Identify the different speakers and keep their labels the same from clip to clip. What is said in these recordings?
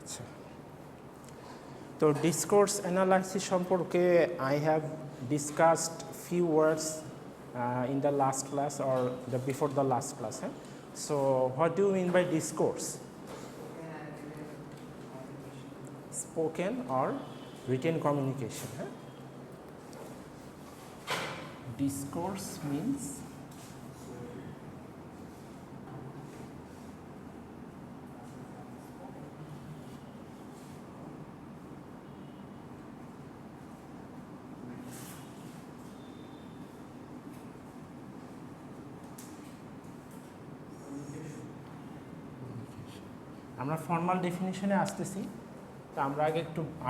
Speaker 1: আচ্ছা, তো discourse analysis সম্পর্কে I have discussed few words in the last class or before the last class. So what do you mean by discourse? Spoken or written communication. Discourse means আমরা formal ডেফিনিশনে আসতেছি, তো আমরা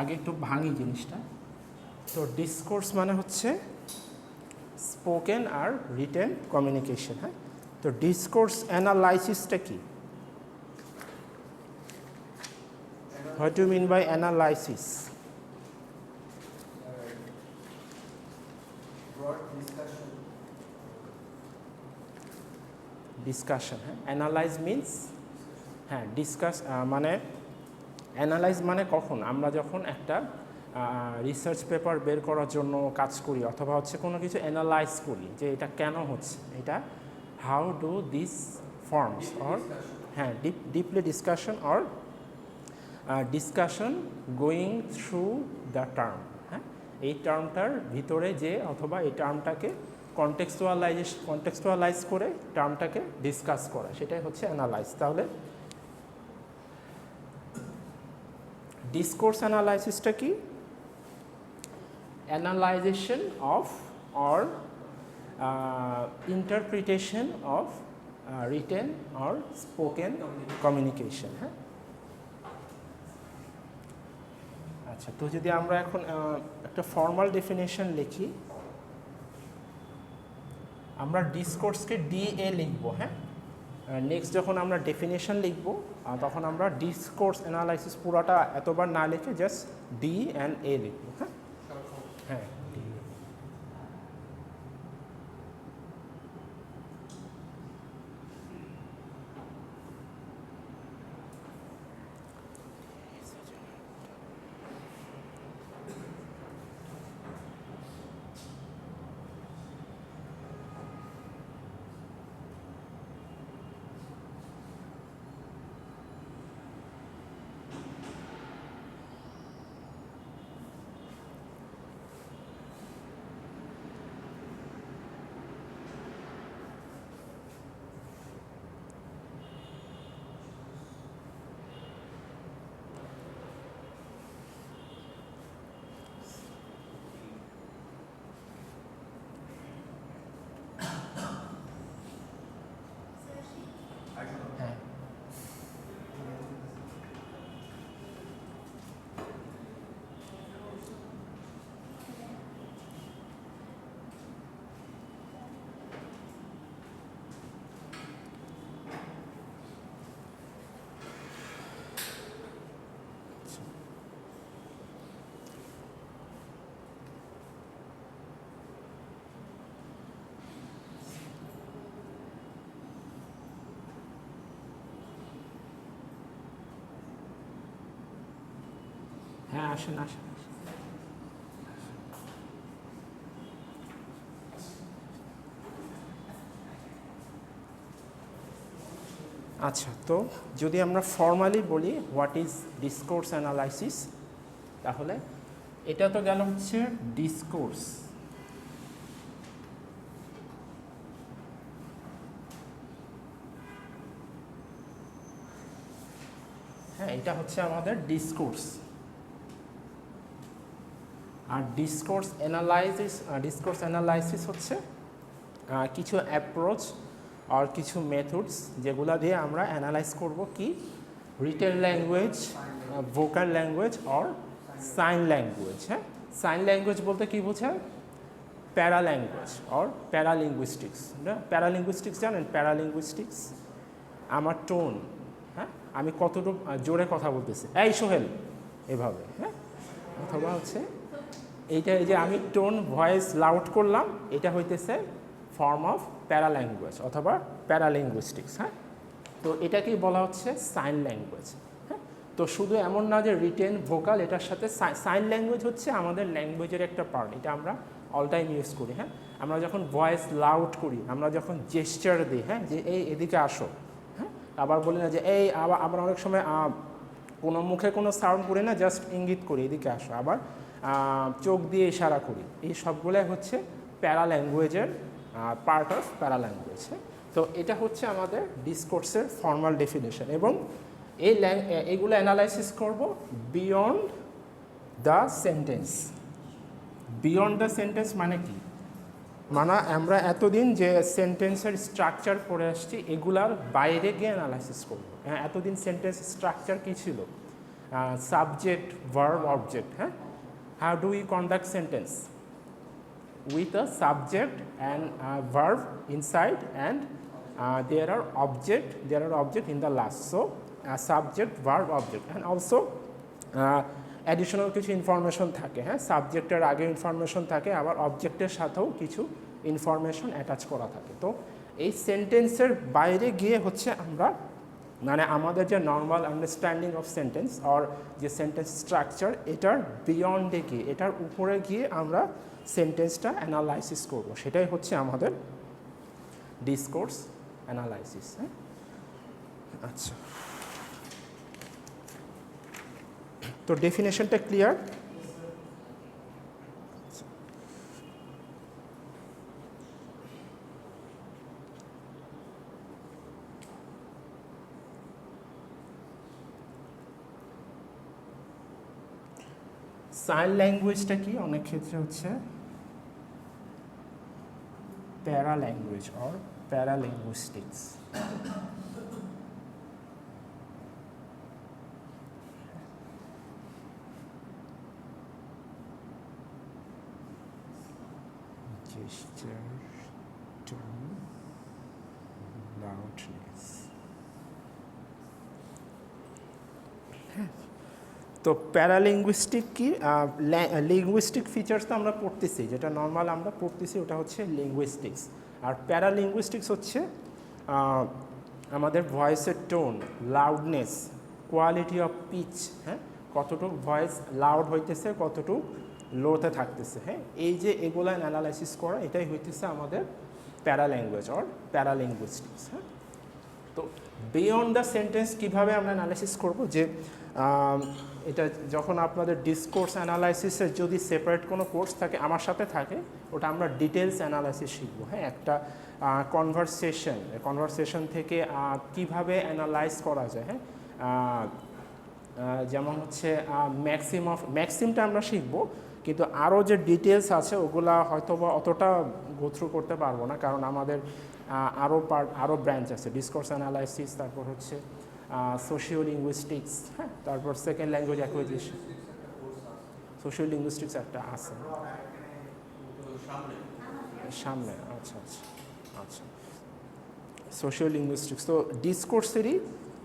Speaker 1: আগে একটু ভাঙি জিনিসটা। তো ডিসকোর্স মানে হচ্ছে স্পোকেন আর রিটেন কমিউনিকেশন। তো ডিসকোর্স অ্যানালাইসিসটা কি? What do mean by analysis? Discussion. Analyze means discuss, মানে অ্যানালাইজ মানে কখন আমরা যখন একটা রিসার্চ পেপার বের করার জন্য কাজ করি অথবা হচ্ছে কোনো কিছু অ্যানালাইজ করি যে এটা কেন হচ্ছে, এটা how do this forms or deeply discussion or discussion going through the term. এই টার্মটার ভিতরে যে অথবা এই টার্মটাকে কন্টেক্সচুয়ালাইজ করে টার্মটাকে ডিসকাস করা, সেটাই হচ্ছে অ্যানালাইজ। তাহলে ডিসকোর্স অ্যানালাইসিসটা কি? Analyzation of or interpretation of written or spoken communication. আচ্ছা, তো যদি আমরা এখন একটা ফর্মাল ডেফিনেশন লিখি, আমরা ডিসকোর্সকে DA লিখব। নেক্সট যখন আমরা ডেফিনেশন লিখব তখন আমরা ডিসকোর্স অ্যানালাইসিস পুরোটা এতবার না লিখে জাস্ট D and A লিখব। হ্যাঁ, হ্যাঁ, আসেন। আচ্ছা, তো যদি আমরা ফর্মালি বলি হোয়াট ইজ ডিসকোর্স অ্যানালাইসিস, তাহলে এটা তো গেল হচ্ছে ডিসকোর্স। এটা হচ্ছে আমাদের ডিসকোর্স। আর ডিসকোর্স অ্যানালাইসিস হচ্ছে কিছু অ্যাপ্রোচ আর কিছু মেথডস যেগুলো দিয়ে আমরা অ্যানালাইজ করব কি রিটেন ল্যাঙ্গুয়েজ, ভোকাল ল্যাঙ্গুয়েজ আর সাইন ল্যাঙ্গুয়েজ। সাইন ল্যাঙ্গুয়েজ বলতে কি বোঝায়? প্যারা ল্যাঙ্গুয়েজ আর প্যারালিঙ্গুইস্টিক্স। প্যারালিঙ্গুইস্টিক্স জানেন? প্যারালিঙ্গুইস্টিক্স আমার টোন, আমি কতটুকু জোরে কথা বলতেছি, এই সোহেল এভাবে, অথবা হচ্ছে এইটা এই যে আমি টোন ভয়েস লাউড করলাম, এটা হইতেছে ফর্ম অফ প্যারা ল্যাঙ্গুয়েজ অথবা প্যারালিঙ্গুইস্টিক্স। তো এটাকেই বলা হচ্ছে সাইন ল্যাঙ্গুয়েজ। তো শুধু এমন না যে রিটেন ভোকাল, এটার সাথে সাইন ল্যাঙ্গুয়েজ হচ্ছে আমাদের ল্যাঙ্গুয়েজের একটা পার্ট, এটা আমরা অল টাইম ইউজ করি। হ্যাঁ, আমরা যখন ভয়েস লাউড করি, আমরা যখন জেস্চার দিই, হ্যাঁ, যে এই এদিকে আসো, হ্যাঁ, আবার বলি না যে এই, আবার অনেক সময় কোনো মুখে কোনো সাউন্ড করি না, জাস্ট ইঙ্গিত করি এদিকে আসো, আবার চোখ দিয়ে ইশারা করি, এই সবগুলোই হচ্ছে প্যারা ল্যাঙ্গুয়েজের পার্ট অফ প্যারা ল্যাঙ্গুয়েজ। তো এটা হচ্ছে আমাদের ডিসকোর্সের ফর্মাল ডেফিনেশন, এবং এইগুলো অ্যানালাইসিস করব beyond the sentence. Beyond the sentence মানে কি? মানে আমরা এতদিন যে সেন্টেন্সের স্ট্রাকচার পড়ে আসছি, এগুলার বাইরে গিয়ে অ্যানালাইসিস করব। হ্যাঁ, এতদিন সেন্টেন্স স্ট্রাকচার কী ছিল? Subject, verb, object. হ্যাঁ, how do we conduct sentence? with a subject and a verb inside, and there are object in the last, so subject, verb, object, and also additional কিছু information থাকে। হ্যাঁ, সাবজেক্টের আগে information থাকে, আবার অবজেক্টের সাথেও কিছু ইনফরমেশন অ্যাটাচ করা থাকে। তো এই সেন্টেন্সের বাইরে গিয়ে হচ্ছে আমরা, মানে আমাদের যে normal understanding of sentence or যে সেন্টেন্স স্ট্রাকচার, এটার বিয়ন্ডে গিয়ে, এটার উপরে গিয়ে আমরা সেন্টেন্সটা অ্যানালাইসিস করব, সেটাই হচ্ছে আমাদের ডিসকোর্স অ্যানালাইসিস। হ্যাঁ, আচ্ছা, তো ডেফিনেশনটা ক্লিয়ার? সাইন ল্যাঙ্গুয়েজটা কি? অনেক ক্ষেত্রে হচ্ছে প্যারা ল্যাঙ্গুয়েজ অর প্যারা লিঙ্গুইস্টিক্স। gesture, tone, loudness. তো প্যারালিঙ্গুইস্টিক কি? লিঙ্গুইস্টিক ফিচার্স তো আমরা পড়তেছি, যেটা নর্মাল আমরা পড়তেছি ওটা হচ্ছে লিঙ্গুইস্টিক্স, আর প্যারালিঙ্গুইস্টিক্স হচ্ছে আমাদের ভয়েসের tone, loudness, quality of pitch. হ্যাঁ, কতটুকু ভয়েস লাউড হইতেছে, কতটুকু লোতে থাকতেছে। হ্যাঁ, এই যে এগুলো অ্যানালাইসিস করা, এটাই হইতেছে আমাদের প্যারাল্যাঙ্গুয়েজ অর প্যারালিঙ্গুইস্টিক্স। হ্যাঁ, তো বিয়ন্ড দ্য সেন্টেন্স কীভাবে আমরা অ্যানালাইসিস করব? যে এটা যখন আপনাদের ডিসকোর্স অ্যানালাইসিসের যদি সেপারেট কোনো কোর্স থাকে, আমার সাথে থাকে, ওটা আমরা ডিটেলস অ্যানালাইসিস শিখবো। হ্যাঁ, একটা কনভারসেশন থেকে কিভাবে অ্যানালাইজ করা যায়। হ্যাঁ, যেমন হচ্ছে ম্যাক্সিমটা আমরা শিখবো, কিন্তু আরও যে ডিটেলস আছে ওগুলা হয়তো বা অতটা গোথ্রু করতে পারবো না, কারণ আমাদের আরও ব্রাঞ্চ আছে, ডিসকোর্স অ্যানালাইসিস, তারপর হচ্ছে সোশিও লিঙ্গুইস্টিক্স। হ্যাঁ, তারপর second language acquisition, socio linguistics একটা আছে সামনে। আচ্ছা আচ্ছা আচ্ছা, সোশিও লিঙ্গুইস্টিক্স। তো ডিসকোর্সেরই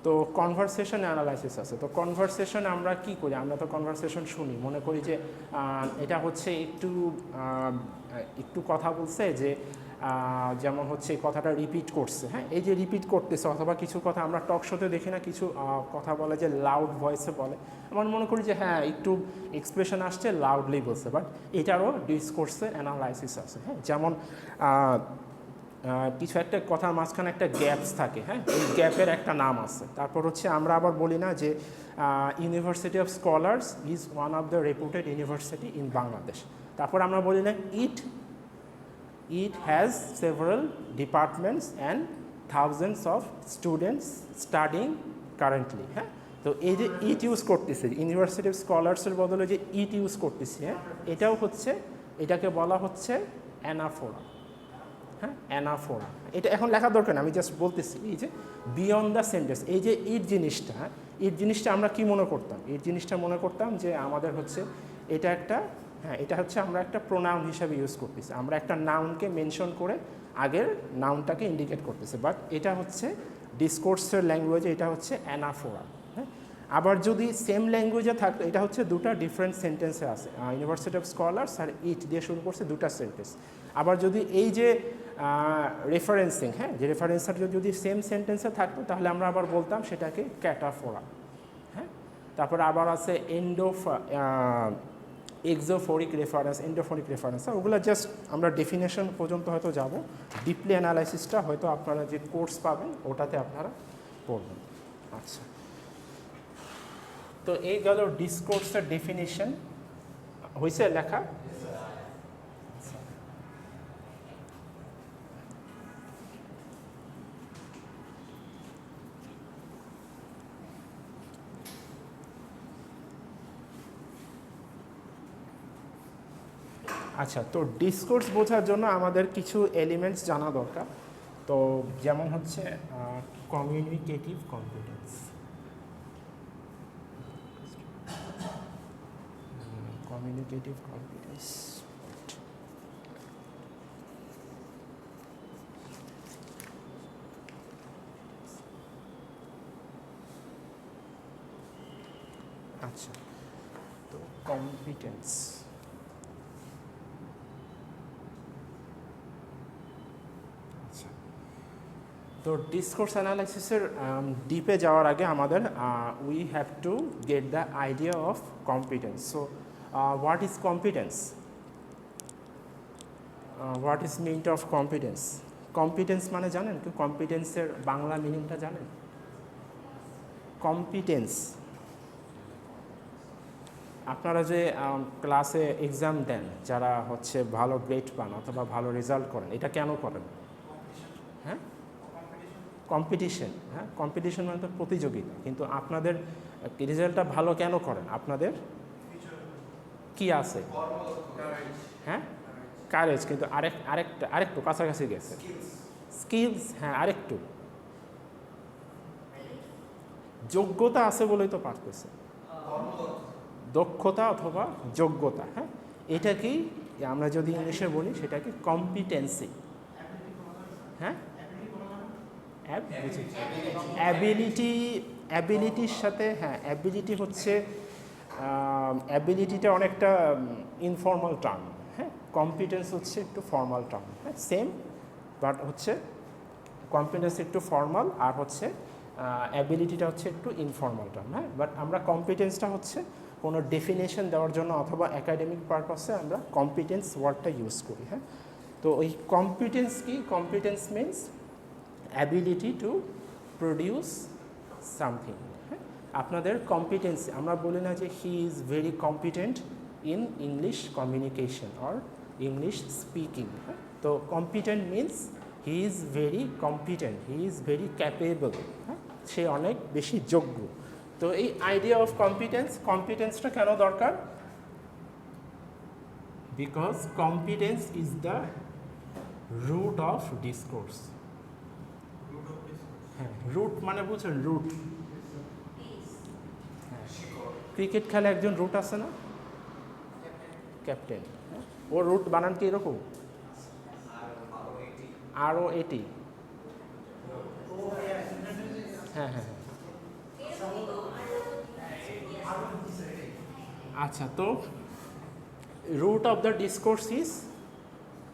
Speaker 1: তো কনভারসেশন অ্যানালাইসিস আছে। তো কনভারসেশন আমরা কি করি? আমরা তো কনভারসেশন শুনি, মনে করি যে এটা হচ্ছে একটু কথা বলছে, যে যেমন হচ্ছে কথাটা রিপিট করছে। হ্যাঁ, এই যে রিপিট করতেছে, অথবা কিছু কথা আমরা টক শোতে দেখি না, কিছু কথা বলে যে লাউড ভয়েসে বলে, আমরা মনে করি যে হ্যাঁ একটু এক্সপ্রেশন আসছে, লাউডলি বলছে, বাট এটারও ডিসকোর্সের অ্যানালাইসিস আছে। হ্যাঁ, যেমন কিছু একটা কথার মাঝখানে একটা গ্যাপস থাকে। হ্যাঁ, এই গ্যাপের একটা নাম আছে। তারপর হচ্ছে আমরা আবার বলি না যে university of scholars is one of the রেপুটেড university in Bangladesh. তারপর আমরা বলি না it has several departments and thousands of students studying currently. হ্যাঁ, তো এই যে ইট ইউজ করতেছে, ইউনিভার্সিটি অফ স্কলার্সের বদলে যে ইট ইউজ করতেছে, হ্যাঁ, এটাও হচ্ছে, এটাকে বলা হচ্ছে অ্যানাফোরা। হ্যাঁ, অ্যানাফোরা। এটা এখন লেখার দরকার না, আমি জাস্ট বলতেছি এই যে বিয়ন্ড দ্য সেন্টেন্স, এই যে ইট জিনিসটা, ইট জিনিসটা আমরা কি মনে করতাম? ইট জিনিসটা মনে করতাম যে আমাদের হচ্ছে এটা একটা, হ্যাঁ, এটা হচ্ছে আমরা একটা প্রোনাউন হিসাবে ইউজ করতেছি, আমরা একটা নাউনকে মেনশন করে আগের নাউনটাকে ইন্ডিকেট করতেছি, বাট এটা হচ্ছে ডিসকোর্সের ল্যাঙ্গুয়েজে এটা হচ্ছে অ্যানাফোরা। হ্যাঁ, আবার যদি সেম ল্যাঙ্গুয়েজে থাকতো, এটা হচ্ছে দুটা ডিফারেন্ট সেন্টেন্সে আছে, ইউনিভার্সিটি অফ স্কলার্স আর ইট দিয়ে শুরু করছে দুটা সেন্টেন্স। আবার যদি এই যে রেফারেন্সিং, হ্যাঁ, যে রেফারেন্সার যদি সেম সেন্টেন্সে থাকতো, তাহলে আমরা আবার বলতাম সেটাকে ক্যাটাফোরা। হ্যাঁ, তারপর আবার আছে এক্সোফোরিক রেফারেন্স, এন্ডোফোরিক রেফারেন্স। ওগুলো জাস্ট আমরা ডেফিনেশন পর্যন্ত হয়তো যাব, ডিপলি অ্যানালাইসিসটা হয়তো আপনারা যে কোর্স পাবেন ওটাতে আপনারা পড়বেন। আচ্ছা, তো এই গেল ডিসকোর্সের ডেফিনেশন। হয়েছে লেখা? আচ্ছা, তো ডিসকোর্স বোঝার জন্য আমাদের কিছু এলিমেন্টস জানা দরকার। তো যেমন হচ্ছে কমিউনিকেটিভ কম্পিটেন্স, কমিউনিকেটিভ কম্পিটেন্স। আচ্ছা, তো কম্পিটেন্স, তো ডিসকোর্স অ্যানালাইসিসের ডিপে যাওয়ার আগে আমাদের we have to get the idea of competence. So what is competence? What is meaning of competence? Competence মানে জানেন? কি কম্পিটেন্সের বাংলা মিনিংটা জানেন? কম্পিটেন্স, আপনারা যে ক্লাসে এক্সাম দেন, যারা হচ্ছে ভালো গ্রেড পান অথবা ভালো রেজাল্ট করেন, এটা কেন করেন? হ্যাঁ, কম্পিটিশন। হ্যাঁ, কম্পিটিশন মানে তো প্রতিযোগিতা। কিন্তু আপনাদের রেজাল্টটা ভালো কেন করেন? আপনাদের কি আছে? হ্যাঁ, কারেজ। কিন্তু আরেকটু কাছাকাছি গেছে, স্কিলস। হ্যাঁ, আরেকটু যোগ্যতা আছে বলেই তো পারতেছে, দক্ষতা অথবা যোগ্যতা। হ্যাঁ, এটা কি আমরা যদি ইংলিশে বলি সেটা কি কম্পিটেন্সি। হ্যাঁ, অ্যাবিলিটির সাথে, হ্যাঁ, অ্যাবিলিটি হচ্ছে, অ্যাবিলিটিটা অনেকটা ইনফর্মাল টার্ম। হ্যাঁ, কম্পিটেন্স হচ্ছে একটু ফর্মাল টার্ম। হ্যাঁ, সেম, বাট হচ্ছে কম্পিটেন্স একটু ফর্মাল আর হচ্ছে অ্যাবিলিটিটা হচ্ছে একটু ইনফর্মাল টার্ম। হ্যাঁ, বাট আমরা কম্পিটেন্সটা হচ্ছে কোনো ডেফিনেশন দেওয়ার জন্য অথবা একাডেমিক পারপাসে আমরা কম্পিটেন্স ওয়ার্ডটা ইউজ করি। হ্যাঁ, তো ওই কম্পিটেন্স কি? Competence means ability to produce something. হ্যাঁ, আপনাদের কম্পিটেন্স, আমরা বলি না যে he is very competent in English communication or English speaking. হ্যাঁ, তো competent means he is very competent, he is very capable. হ্যাঁ, সে অনেক বেশি যোগ্য। তো এই আইডিয়া অফ কম্পিটেন্স, কম্পিটেন্সটা কেন দরকার? Because competence is the root of discourse. হ্যাঁ, রুট মানে বুঝছেন? রুট। হ্যাঁ, ক্রিকেট খেলে একজন রুট আছে না, ক্যাপ্টেন। ও রুট বানান কি এরকম? ROAT। হ্যাঁ হ্যাঁ হ্যাঁ। আচ্ছা, তো root of the discourse is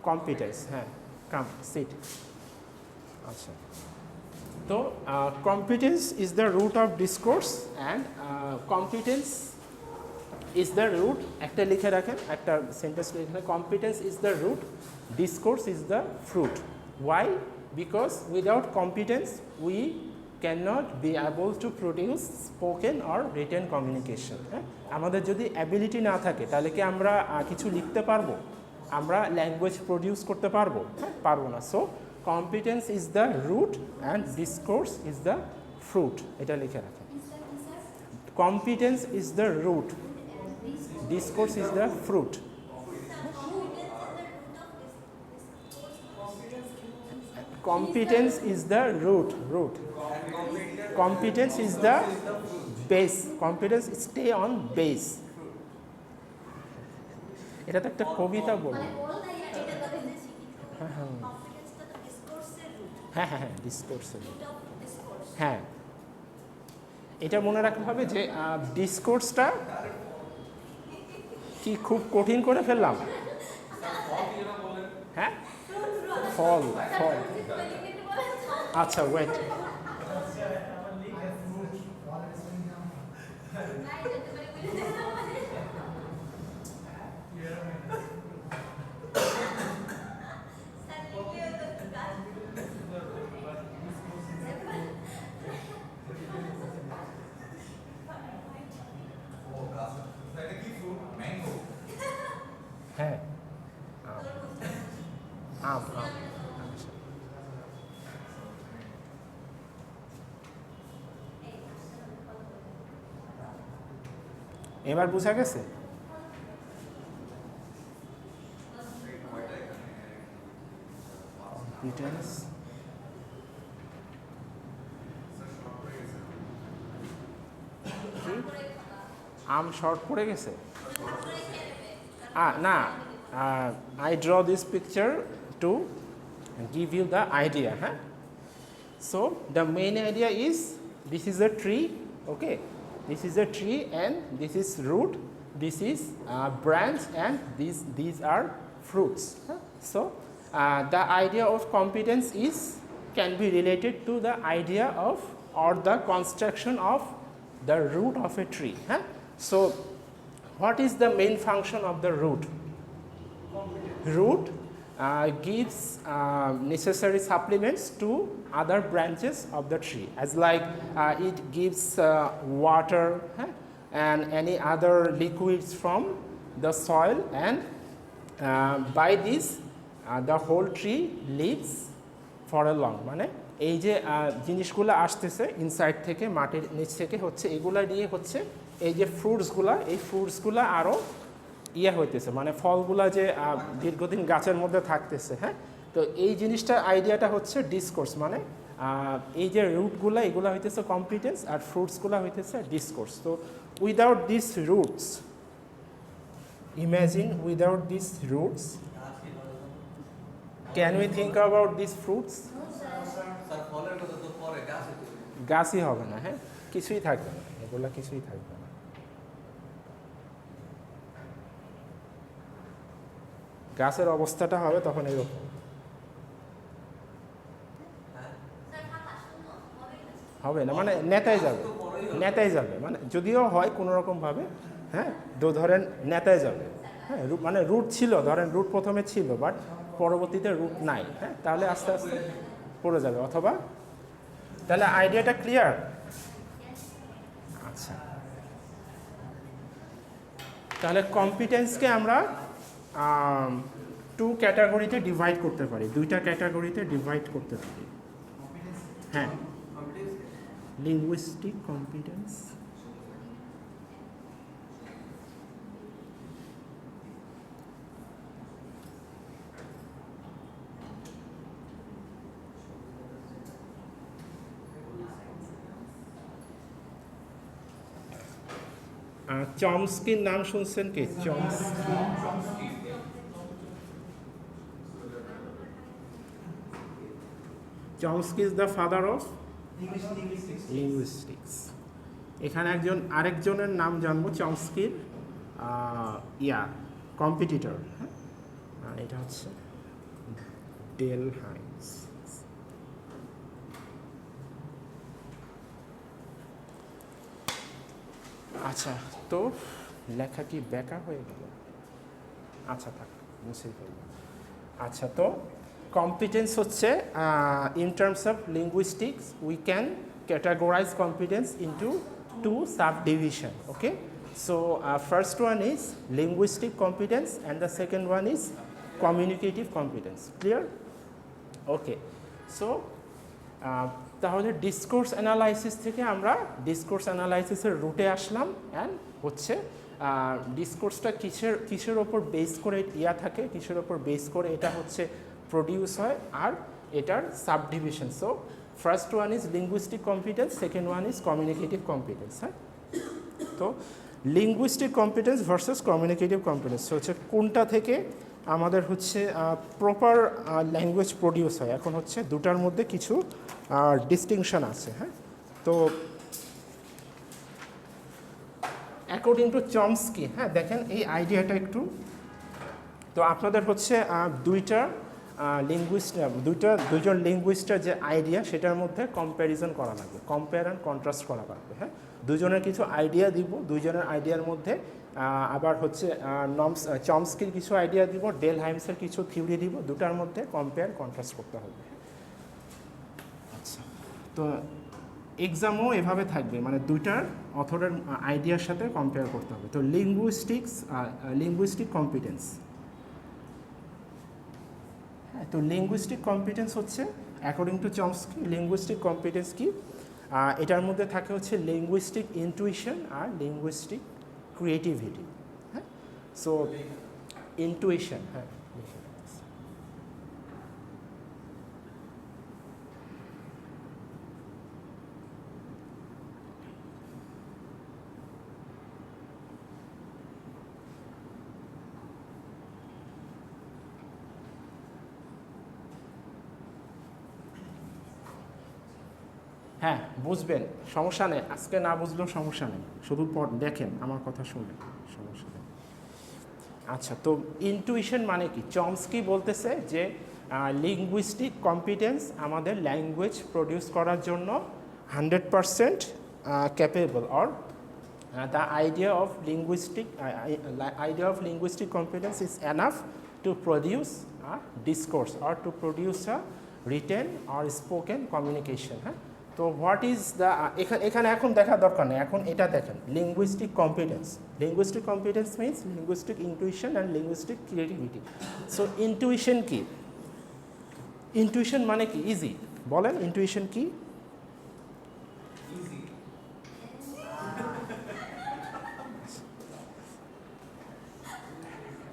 Speaker 1: competence. হ্যাঁ, কাম সিট। আচ্ছা, তো competence is the root of discourse and competence is the root, একটা লিখে রাখেন, একটা সেন্টেন্স লিখে রাখেন, competence is the root, discourse is the fruit. Why? Because without competence we can not be able to produce spoken or written communication. হ্যাঁ, আমাদের যদি ability না থাকে তাহলে কি আমরা কিছু লিখতে পারবো? আমরা ল্যাঙ্গুয়েজ প্রডিউস করতে পারবো? হ্যাঁ, পারবো না। So competence is the root and discourse is the fruit, এটা লিখে রাখেন। Competence is the root, discourse is the fruit. Competence is the root. Competence is the base. Competence stay on base. এটা তো একটা কবিতা বলি। হ্যাঁ হ্যাঁ হ্যাঁ হ্যাঁ, ডিসকোর্সের। হ্যাঁ, এটা মনে রাখতে হবে যে ডিসকোর্সটা কি খুব কঠিন করে ফেললাম? হ্যাঁ, ফল। আচ্ছা, ওয়েট, হ্যাঁ আম আম এবার বোঝা গেছে? Competence. আম শর্ট পড়ে গেছে না I draw this picture to give you the idea. So the main idea is this is a tree, okay, this is a tree and this is root, this is branch and these are fruits. So the idea of competence can be related to the idea of or the construction of the root of a tree. So what is the main function of the root? Root gives necessary supplements to other branches of the tree, as like it gives water and any other liquids from the soil, and by this the whole tree lives for a long. মানে এই যে জিনিসগুলো আসতেছে inside থেকে মাটির নিচ থেকে হচ্ছে এগুলা দিয়ে হচ্ছে এই যে ফ্রুটসগুলো আরও হইতেছে, মানে ফলগুলা যে দীর্ঘদিন গাছের মধ্যে থাকতেছে। তো এই জিনিসটা আইডিয়াটা হচ্ছে ডিসকোর্স, মানে এই যে রুটগুলা এগুলা হইতেছে কম্পিটেন্স আর ফ্রুটসগুলা হইতেছে ডিসকোর্স। তো without this roots, imagine without this roots can we think about this fruits? গাছই হবে না, কিছুই থাকবে না, এগুলা কিছুই থাকবে না। গাছের অবস্থাটা হবে তখন এরকম হবে না, মানে নেতায় যাবে, মানে যদিও হয় কোনো রকমভাবে, ধরেন নেতায় যাবে, মানে রুট ছিল, ধরেন রুট প্রথমে ছিল বাট পরবর্তীতে রুট নাই, তাহলে আস্তে আস্তে পড়ে যাবে। অথবা তাহলে আইডিয়াটা ক্লিয়ার? আচ্ছা, তাহলে কম্পিটেন্সকে আমরা টু ক্যাটাগরিতে ডিভাইড করতে পারি, দুইটা ক্যাটাগরিতে ডিভাইড করতে পারি। হ্যাঁ, লিঙ্গুইস্টিক কম্পিটেন্স, চমস্কির নাম শুনছেন কি? Chomsky is the father of linguistics. এখানে আরেকজনের নাম জানবো চমস্কির কম্পিটিটর, এটা হচ্ছে ডেল হাইন্স। আচ্ছা, তো লেখা কি ব্যাকা হয়ে গেল? আচ্ছা, থাক, মুছে ফেলব। আচ্ছা, তো competence হচ্ছে in terms of linguistics we can categorize competence into two subdivision. Okay, so first one is linguistic competence and the second one is communicative competence. Clear? Okay, so তাহলে ডিসকোর্স অ্যানালাইসিস থেকে আমরা discourse অ্যানালাইসিসের রুটে আসলাম, and হচ্ছে ডিসকোর্সটা কিসের ওপর base করে থাকে, কিসের ওপর বেস করে এটা হচ্ছে প্রডিউস হয়, আর এটার subdivision. So first one is linguistic competence, second one is communicative competence. তো linguistic competence versus communicative competence হচ্ছে কোনটা থেকে আমাদের হচ্ছে প্রপার ল্যাঙ্গুয়েজ প্রডিউস হয়। এখন হচ্ছে দুটার মধ্যে কিছু ডিস্টিংশন আছে। তো অ্যাকর্ডিং টু চমস্কি, দেখেন এই আইডিয়াটা একটু, তো আপনাদের হচ্ছে দুইজন লিঙ্গুইস্টের যে আইডিয়া সেটার মধ্যে কম্প্যারিজন করা লাগবে, কম্পেয়ার অ্যান্ড কন্ট্রাস্ট করা লাগবে। দুজনের কিছু আইডিয়া দিব, দুইজনের আইডিয়ার মধ্যে আবার হচ্ছে চমস্কির কিছু আইডিয়া দিব, ডেল হাইমসের কিছু থিওরি দিব, দুটার মধ্যে কম্পেয়ার কন্ট্রাস্ট করতে হবে। আচ্ছা, তো এক্সামও এভাবে থাকবে, মানে দুইটার অথরের আইডিয়ার সাথে কম্পেয়ার করতে হবে। তো লিঙ্গুইস্টিক কম্পিটেন্স, হ্যাঁ, তো লিঙ্গুইস্টিক কম্পিটেন্স হচ্ছে according to Chomsky linguistic competence কি, এটার মধ্যে থাকে হচ্ছে লিঙ্গুইস্টিক ইনটুইশন আর লিঙ্গুইস্টিক ক্রিয়েটিভিটি। হ্যাঁ, সো ইনটুইশন, হ্যাঁ, হ্যাঁ, বুঝবেন, সমস্যা নেই, আজকে না বুঝলেও সমস্যা নেই, শুধু দেখেন, আমার কথা শুনবেন, সমস্যা নেই। আচ্ছা, তো ইনটুইশন মানে কি? চমস্কি বলতেছে যে লিঙ্গুইস্টিক কম্পিটেন্স আমাদের ল্যাঙ্গুয়েজ প্রডিউস করার জন্য 100% capable, or the idea of linguistic competence is enough to produce discourse or two produce a written or spoken communication. হ্যাঁ, তো হোয়াট ইজ দ্য, এখানে এখন দেখার দরকার নেই, এখন এটা দেখেন, linguistic competence means linguistic intuition and linguistic creativity. So intuition কি? ইনটুইশন মানে কি? ইজি বলেন, ইনটুইশন কি?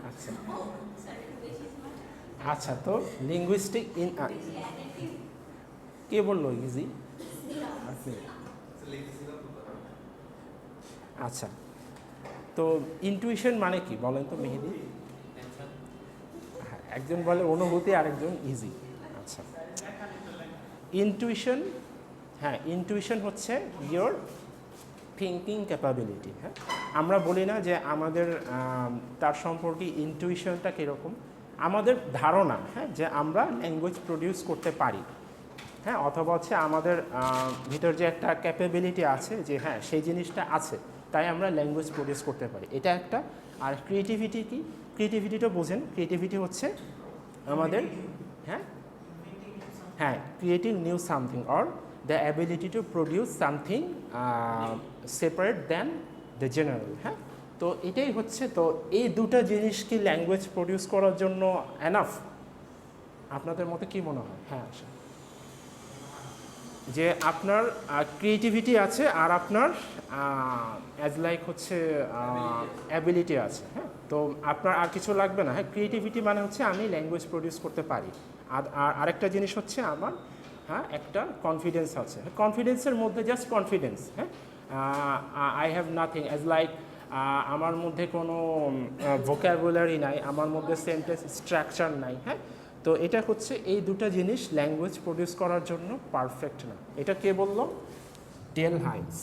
Speaker 1: আচ্ছা আচ্ছা, তো লিঙ্গুইস্টিক কে বললো ইজি? আচ্ছা, তো ইনটুইশন মানে কি বলেন তো মেহেদি? হ্যাঁ, একজন বলে অনুভূতি, আরেকজন ইজি। আচ্ছা, ইনটুইশন, হ্যাঁ, ইনটুইশন হচ্ছে ইয়োর থিঙ্কিং ক্যাপাবিলিটি। হ্যাঁ, আমরা বলি না যে আমাদের তার সম্পর্কে ইনটুইশনটা কীরকম, আমাদের ধারণা, হ্যাঁ, যে আমরা ল্যাঙ্গুয়েজ প্রডিউস করতে পারি, হ্যাঁ, অথবা হচ্ছে আমাদের ভিতর যে একটা ক্যাপাবিলিটি আছে, যে হ্যাঁ সেই জিনিসটা আছে, তাই আমরা ল্যাঙ্গুয়েজ প্রডিউস করতে পারি, এটা একটা। আর ক্রিয়েটিভিটি কি? ক্রিয়েটিভিটিটা বোঝেন, ক্রিয়েটিভিটি হচ্ছে আমাদের, হ্যাঁ হ্যাঁ, creating new something or the ability to produce something separate than the general. হ্যাঁ, তো এটাই হচ্ছে, তো এই দুটো জিনিস কি ল্যাঙ্গুয়েজ প্রডিউস করার জন্য এনাফ? আপনাদের মতে কি মনে হয়? হ্যাঁ, যে আপনার ক্রিয়েটিভিটি আছে আর আপনার অ্যাজ লাইক হচ্ছে অ্যাবিলিটি আছে, হ্যাঁ, তো আপনার আর কিছু লাগবে না। হ্যাঁ, ক্রিয়েটিভিটি মানে হচ্ছে আমি ল্যাঙ্গুয়েজ প্রডিউস করতে পারি, আর আরেকটা জিনিস হচ্ছে আমার, হ্যাঁ, একটা কনফিডেন্স আছে, কনফিডেন্সের মধ্যে জাস্ট কনফিডেন্স, হ্যাঁ, I have nothing, as like আমার মধ্যে কোনো ভোক্যাবুলারি নাই, আমার মধ্যে সেন্টেন্স স্ট্রাকচার নাই। হ্যাঁ, তো এটা হচ্ছে, এই দুটো জিনিস ল্যাঙ্গুয়েজ প্রডিউস করার জন্য পারফেক্ট না। এটা কে বলল? Dell Hymes.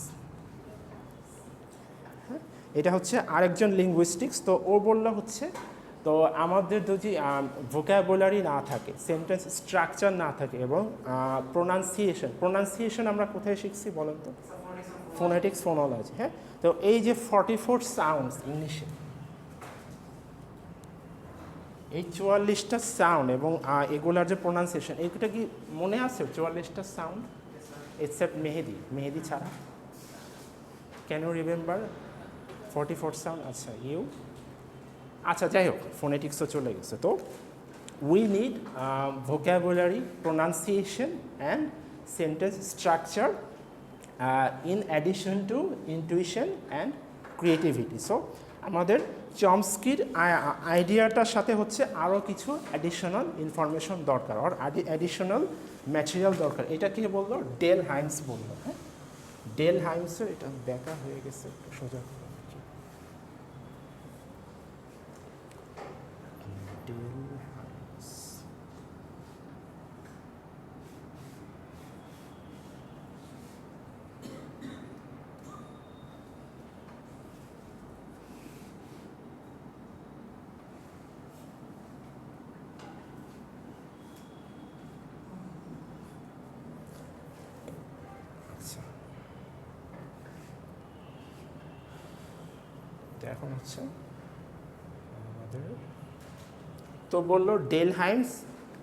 Speaker 1: হ্যাঁ, এটা হচ্ছে আরেকজন লিঙ্গুইস্টিক্স, তো ও বলল হচ্ছে, তো আমাদের যদি ভোক্যাবুলারি না থাকে, সেন্টেন্স স্ট্রাকচার না থাকে, এবং প্রোনাউন্সিয়েশন আমরা কোথায় শিখছি বলেন তো? Phonetics, phonology. হ্যাঁ, তো এই যে 44 সাউন্ডস ইংলিশে, এই 44টা সাউন্ড এবং এগুলার যে প্রোনাউন্সিয়েশন, এইটা কি মনে আছে 44টা সাউন্ড? এক্সেপ্ট মেহেদি ছাড়া। Can you remember 44 sound? আচ্ছা, আচ্ছা, যাই হোক, ফোনেটিক্সও চলে গেছে। তো we need vocabulary, pronunciation and sentence structure in addition to intuition and creativity. So আমাদের চমস্কির আইডিয়াটার সাথে হচ্ছে আরও কিছু অ্যাডিশনাল ইনফরমেশন দরকার, আর অ্যাডিশনাল ম্যাটেরিয়াল দরকার। এটা কে বললো? ডেল হাইমস বললো। হ্যাঁ, ডেল হাইমসের এটা দেখা হয়ে গেছে, একটু সোজা এটা এখন হচ্ছে আমাদের, তো বললো ডেলহাইমস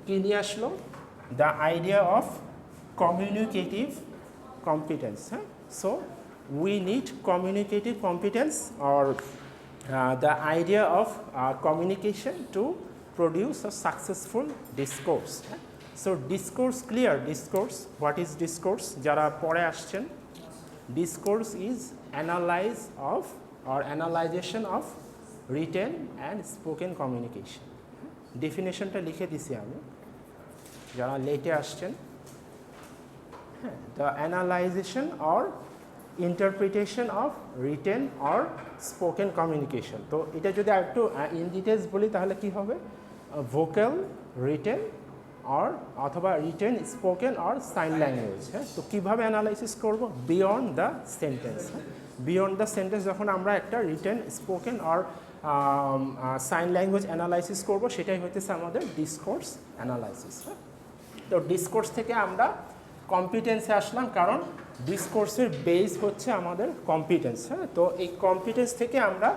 Speaker 1: কি নিয়ে আসলো, the idea of communicative competence. হ্যাঁ, so we need communicative competence or the idea of communication to produce a successful discourse. So discourse, clear discourse, what is discourse? Jara pore aschen, discourse is analyze of or analyzation of written and spoken communication. Definition ta likhe disi ami, jara late aschen, the analyzation or interpretation of written or spoken communication. তো এটা যদি একটু in details বলি তাহলে কি হবে, vocal, written or অথবা written, spoken or sign language. হ্যাঁ, তো কীভাবে অ্যানালাইসিস করব, beyond the sentence. Beyond the sentence যখন আমরা একটা written, spoken or sign language analysis করব, সেটাই হইতেছে আমাদের ডিসকোর্স অ্যানালাইসিস। তো ডিসকোর্স থেকে আমরা কম্পিটেন্সে আসলাম, কারণ ডিসকোর্সের বেস হচ্ছে আমাদের কম্পিটেন্স। হ্যাঁ, তো এই কম্পিটেন্স থেকে আমরা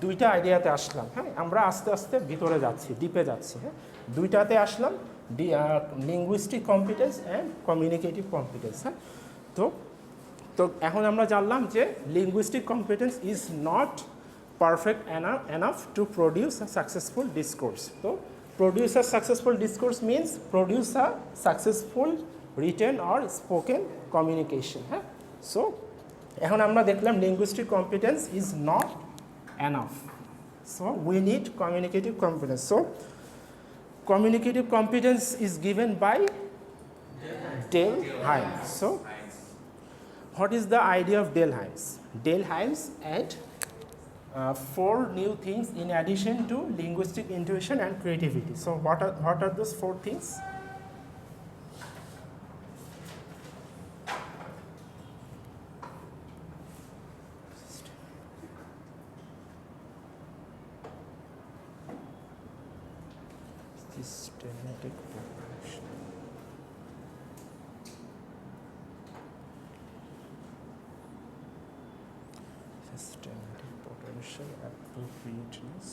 Speaker 1: দুইটা আইডিয়াতে আসলাম। হ্যাঁ, আমরা আস্তে আস্তে ভিতরে যাচ্ছি, ডিপে যাচ্ছি। হ্যাঁ, দুইটাতে আসলাম, linguistic competence and communicative competence. হ্যাঁ, তো এখন আমরা জানলাম যে linguistic competence is not perfect enough to produce a successful discourse. তো produce a successful discourse means produce a successful written or spoken communication. হ্যাঁ, সো এখন আমরা দেখলাম linguistic competence is not enough, so we need communicative competence. So communicative competence is given by Delheims. So what is the idea of Delheims? Delheims add 4 new things in addition to linguistic intuition and creativity. So what are those 4 things? Systematic preparation, systematic potential, appropriateness,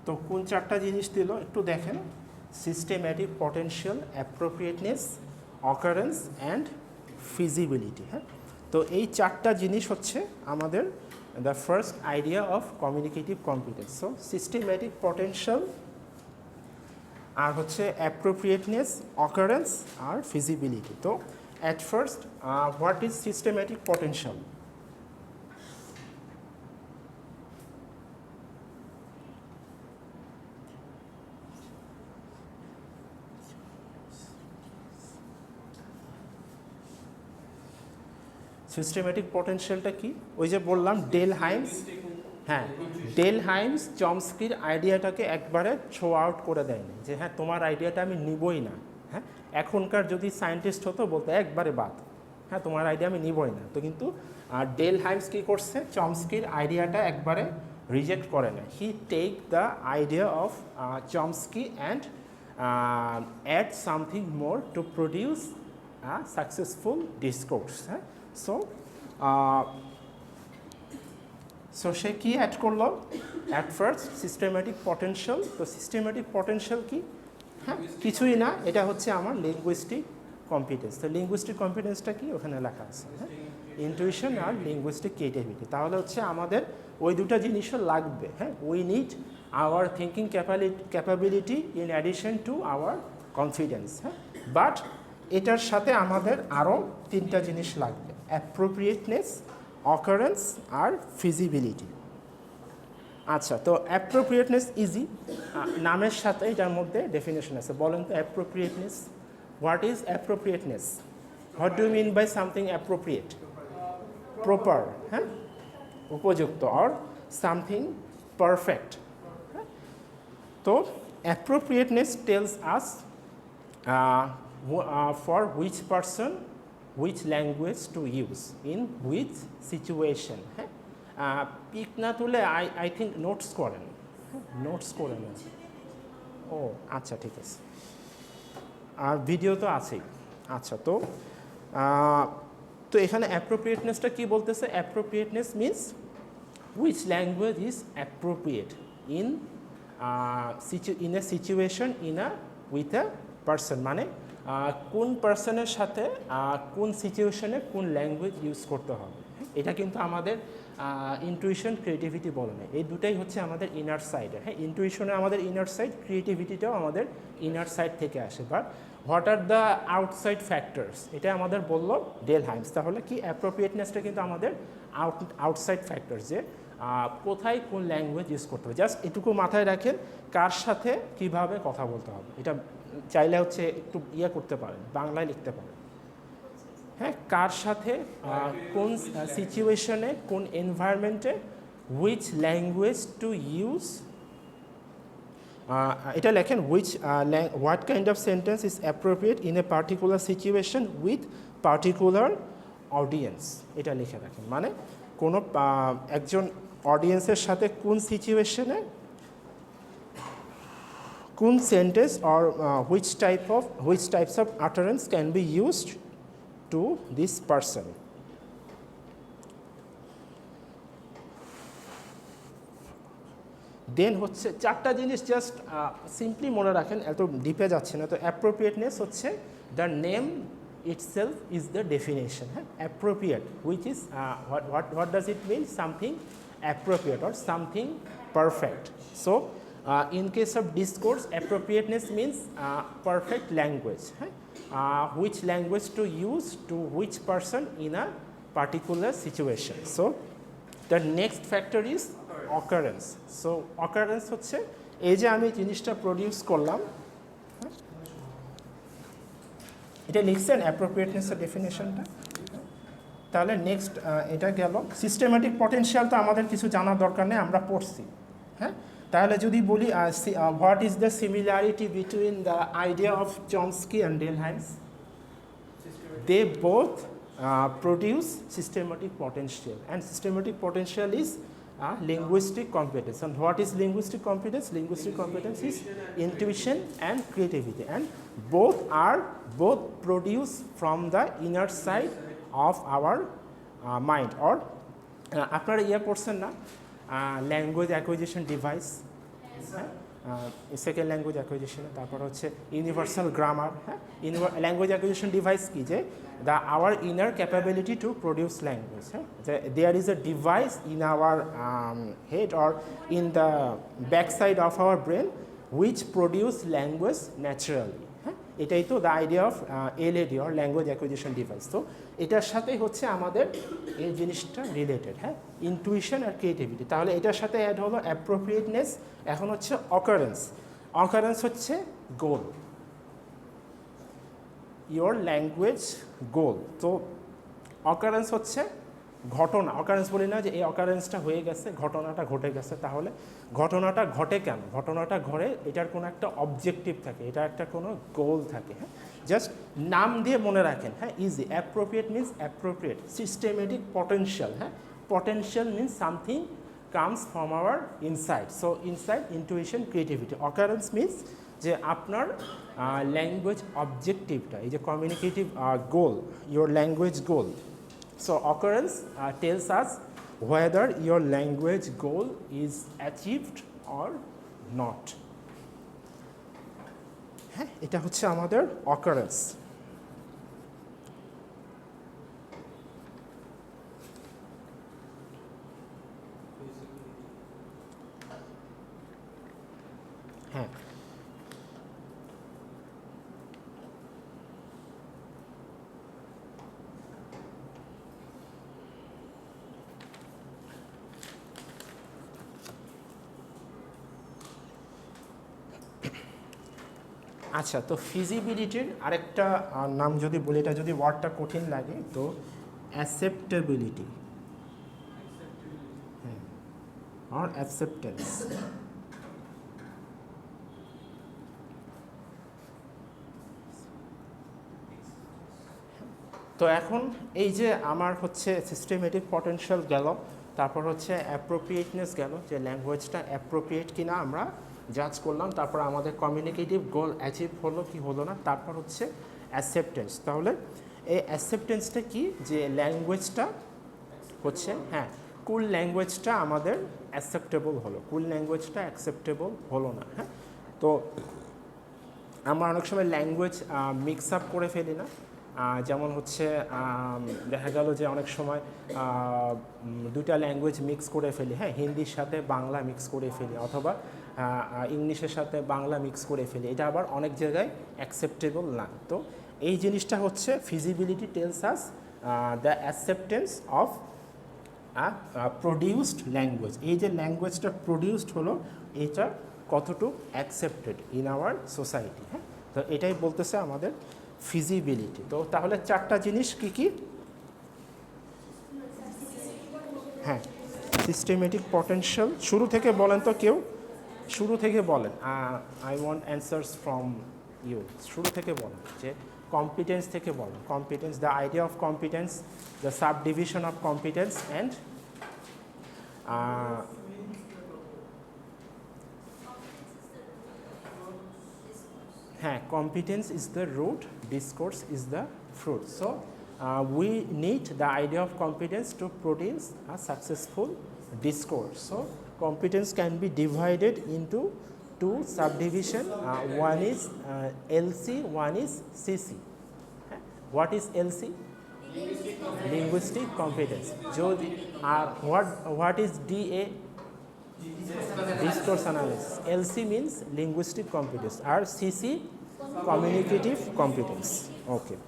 Speaker 1: তো কোন 4টা জিনিস দিল একটু দেখেন, systematic potential, appropriateness, occurrence and feasibility. হ্যাঁ, তো এই 4টা জিনিস হচ্ছে আমাদের the first idea of communicative competence. So systematic potential আর হচ্ছে অ্যাপ্রোপ্রিয়েটনেস, অকারেন্স আর ফিজিবিলিটি। তো at first what is systematic potential? Systematic পটেনশিয়ালটা কি? ওই যে বললাম ডেলহাইমস, হ্যাঁ, ডেলহাইমস চমস্কির আইডিয়াটাকে একবারে থ্রো আউট করে দেয়নি যে হ্যাঁ তোমার আইডিয়াটা আমি নিবই না। হ্যাঁ, এখনকার যদি সায়েন্টিস্ট হতো বলতো একবারে বাদ, হ্যাঁ তোমার আইডিয়া আমি নিবই না। তো কিন্তু ডেলহাইমস কী করছে, চমস্কির আইডিয়াটা একবারে রিজেক্ট করে না। He take the idea of Chomsky and add something more to produce a successful discourse. হ্যাঁ, সো সে কি অ্যাড করলো? At first systematic potential. তো সিস্টেম্যাটিক পটেনশিয়াল কি? হ্যাঁ, কিছুই না, এটা হচ্ছে আমার লিঙ্গুইস্টিক কম্পিটেন্স। তো লিঙ্গুইস্টিক কম্পিটেন্সটা কি ওখানে লেখা আছে, হ্যাঁ, ইনটুইশন আর লিঙ্গুইস্টিক ক্রিয়েটিভিটি। তাহলে হচ্ছে আমাদের ওই দুটো জিনিসও লাগবে। হ্যাঁ, we need hour thinking capability in addition to our confidence. হ্যাঁ, বাট এটার সাথে আমাদের আরও 3টা জিনিস লাগবে, অ্যাপ্রোপ্রিয়েটনেস, অকারেন্স আর ফিজিবিলিটি। আচ্ছা, তো অ্যাপ্রোপ্রিয়েটনেস ইজি, নামের সাথে এটার মধ্যে ডেফিনেশন আছে। বলেন তো appropriateness, what is appropriateness? What do mean by something appropriate? Proper, হ্যাঁ, উপযুক্ত, অর সামথিং পারফেক্ট। তো appropriateness tells us for which person, which language to use in which situation. হ্যাঁ, পিক না তুলে আই থিঙ্ক নোটস করেন, notes করে নেন। ও আচ্ছা, ঠিক আছে, আর ভিডিও তো আছেই। আচ্ছা, তো তো এখানে অ্যাপ্রোপ্রিয়েটনেসটা কি বলতেছে? Appropriateness means which language is appropriate in a situation with a person, মানে কোন পার্সনের সাথে কোন সিচুয়েশনে কোন ল্যাঙ্গুয়েজ ইউজ করতে হবে। এটা কিন্তু আমাদের ইনটুইশন, ক্রিয়েটিভিটি বলে না, এই দুটাই হচ্ছে আমাদের ইনার সাইডে। হ্যাঁ, ইনটুইশনে আমাদের ইনার সাইড, ক্রিয়েটিভিটিটাও আমাদের ইনার সাইড থেকে আসে। But what are the outside factors, এটা আমাদের বললো ডেলহাইমস। তাহলে কি অ্যাপ্রোপ্রিয়েটনেসটা কিন্তু আমাদের আউটসাইড ফ্যাক্টর, যে কোথায় কোন ল্যাঙ্গুয়েজ ইউজ করতে হবে। জাস্ট এটুকু মাথায় রাখেন, কার সাথে কিভাবে কথা বলতে হবে। এটা চাইলে হচ্ছে একটু করতে পারেন, বাংলায় লিখতে পারেন। হ্যাঁ, কার সাথে কোন সিচুয়েশনে কোন এনভায়রনমেন্টে হুইচ ল্যাঙ্গুয়েজ টু ইউজ, এটা লেখেন what kind of sentence is appropriate in a particular situation with particular audience, এটা লিখে রাখেন। মানে কোনো একজন অডিয়েন্সের সাথে কোন সিচুয়েশনে কোন sentence or which types of utterance can be used to this person. দেন হচ্ছে চারটা জিনিস জাস্ট সিম্পলি মনে রাখেন, এত ডিপে যাচ্ছে না। তো অ্যাপ্রোপ্রিয়েটনেস হচ্ছে the name itself is the definition. Appropriate, which is what does it mean? Something appropriate or something perfect. So in case of discourse, appropriateness means perfect language. Which language to use to which person in a particular situation. So the next factor is occurrence. So occurrence হচ্ছে এই যে আমি জিনিসটা produce করলাম, এটা লিখছেন অ্যাপ্রোপ্রিয়েটনেসের ডেফিনেশনটা। তাহলে next এটা গেল সিস্টেম্যাটিক পটেনশিয়াল। তো আমাদের কিছু জানার দরকার নেই, আমরা পড়ছি। হ্যাঁ, তাহলে যদি বলি what is the similarity between the idea of Chomsky and Dell Hymes? They both produce systematic potential, and systematic potential is linguistic competence. And what is linguistic competence? Linguistic competence is intuition and creativity, and both produce from the inner side of our mind. Or আপনারা পড়ছেন না language acquisition device, second language অ্যাকুইজিশনে, তারপর হচ্ছে universal grammar. হ্যাঁ, language acquisition device কি? যে our inner capability to produce language. There is a device in our head or in the backside of our brain which produce language naturally. এটাই তো the idea of LAD or language acquisition device. তো এটার সাথে হচ্ছে আমাদের এই জিনিসটা related. হ্যাঁ, ইনটুইশন আর ক্রিয়েটিভিটি। তাহলে এটার সাথে অ্যাড হলো অ্যাপ্রোপ্রিয়েটনেস। এখন হচ্ছে অকারেন্স। অকারেন্স হচ্ছে গোল, ইয়োর ল্যাঙ্গুয়েজ গোল। তো অকারেন্স হচ্ছে ঘটনা। অকারেন্স বলি না যে এই অকারেন্সটা হয়ে গেছে, ঘটনাটা ঘটে গেছে। তাহলে ঘটনাটা ঘটে কেন? ঘটনাটা ঘটে, এটার কোনো একটা অবজেক্টিভ থাকে, এটা একটা কোনো গোল থাকে। হ্যাঁ, জাস্ট নাম দিয়ে মনে রাখেন। হ্যাঁ, easy. Appropriate means appropriate. Systematic potential. হ্যাঁ, potential means something comes from our inside. So inside, intuition, creativity. Occurrence means যে আপনার ল্যাঙ্গুয়েজ অবজেক্টিভটা, এই যে communicative goal, your language goal. So occurrence tells us whether your language goal is achieved or not. হ্যাঁ, এটা হচ্ছে আমাদের occurrence. হ্যাঁ, আচ্ছা, তো ফিজিবিলিটির আরেকটা নাম যদি বলি, এটা যদি ওয়ার্ডটা কঠিন লাগে, তো অ্যাকসেপ্টেবিলিটি আর অ্যাকসেপ্টেন্স। তো এখন এই যে আমার হচ্ছে সিস্টেমেটিক পটেনশিয়াল গেল, তারপর হচ্ছে অ্যাপ্রোপ্রিয়েটনেস গেল, যে ল্যাঙ্গুয়েজটা অ্যাপ্রোপ্রিয়েট কিনা আমরা জাজ করলাম, তারপর আমাদের কমিউনিকেটিভ গোল অ্যাচিভ হলো কি হলো না, তারপর হচ্ছে অ্যাকসেপ্টেন্স। তাহলে এই অ্যাকসেপ্টেন্সটা কি, যে ল্যাঙ্গুয়েজটা হচ্ছে কুল ল্যাঙ্গুয়েজটা আমাদের অ্যাকসেপ্টেবল হলো, কুল ল্যাঙ্গুয়েজটা অ্যাকসেপ্টেবল হলো না। তো আমরা অনেক সময় ল্যাঙ্গুয়েজ মিক্স আপ করে ফেলি না, যেমন হচ্ছে দেখা গেল যে অনেক সময় দুইটা ল্যাঙ্গুয়েজ মিক্স করে ফেলি, হিন্দির সাথে বাংলা মিক্স করে ফেলি, অথবা ইংলিশের সাথে বাংলা মিক্স করে ফেলি, এটা আবার অনেক জায়গায় অ্যাকসেপ্টেবল না। তো এই জিনিসটা হচ্ছে feasibility tells us the acceptance of produced language. এই যে ল্যাঙ্গুয়েজটা প্রডিউসড হলো, এটা কতটুকু অ্যাকসেপ্টেড ইন আওয়ার সোসাইটি। তো এটাই বলতেছে আমাদের ফিজিবিলিটি। তো তাহলে চারটা জিনিস কি কি? Systematic potential. শুরু থেকে বলেন তো কেউ, শুরু থেকে বলেন। I want answers from you. শুরু থেকে বলেন, যে কম্পিটেন্স থেকে বলেন। Competence, the idea of competence, the subdivision of competence, and competence is the root, discourse is the fruit. So we need the idea of competence to produce a successful discourse. So competence can be divided into two subdivision. One is LC, one is CC. What is LC? Linguistic competence. What is DA? Discourse analysis. LC means linguistic competence, or CC communicative competence. Okay.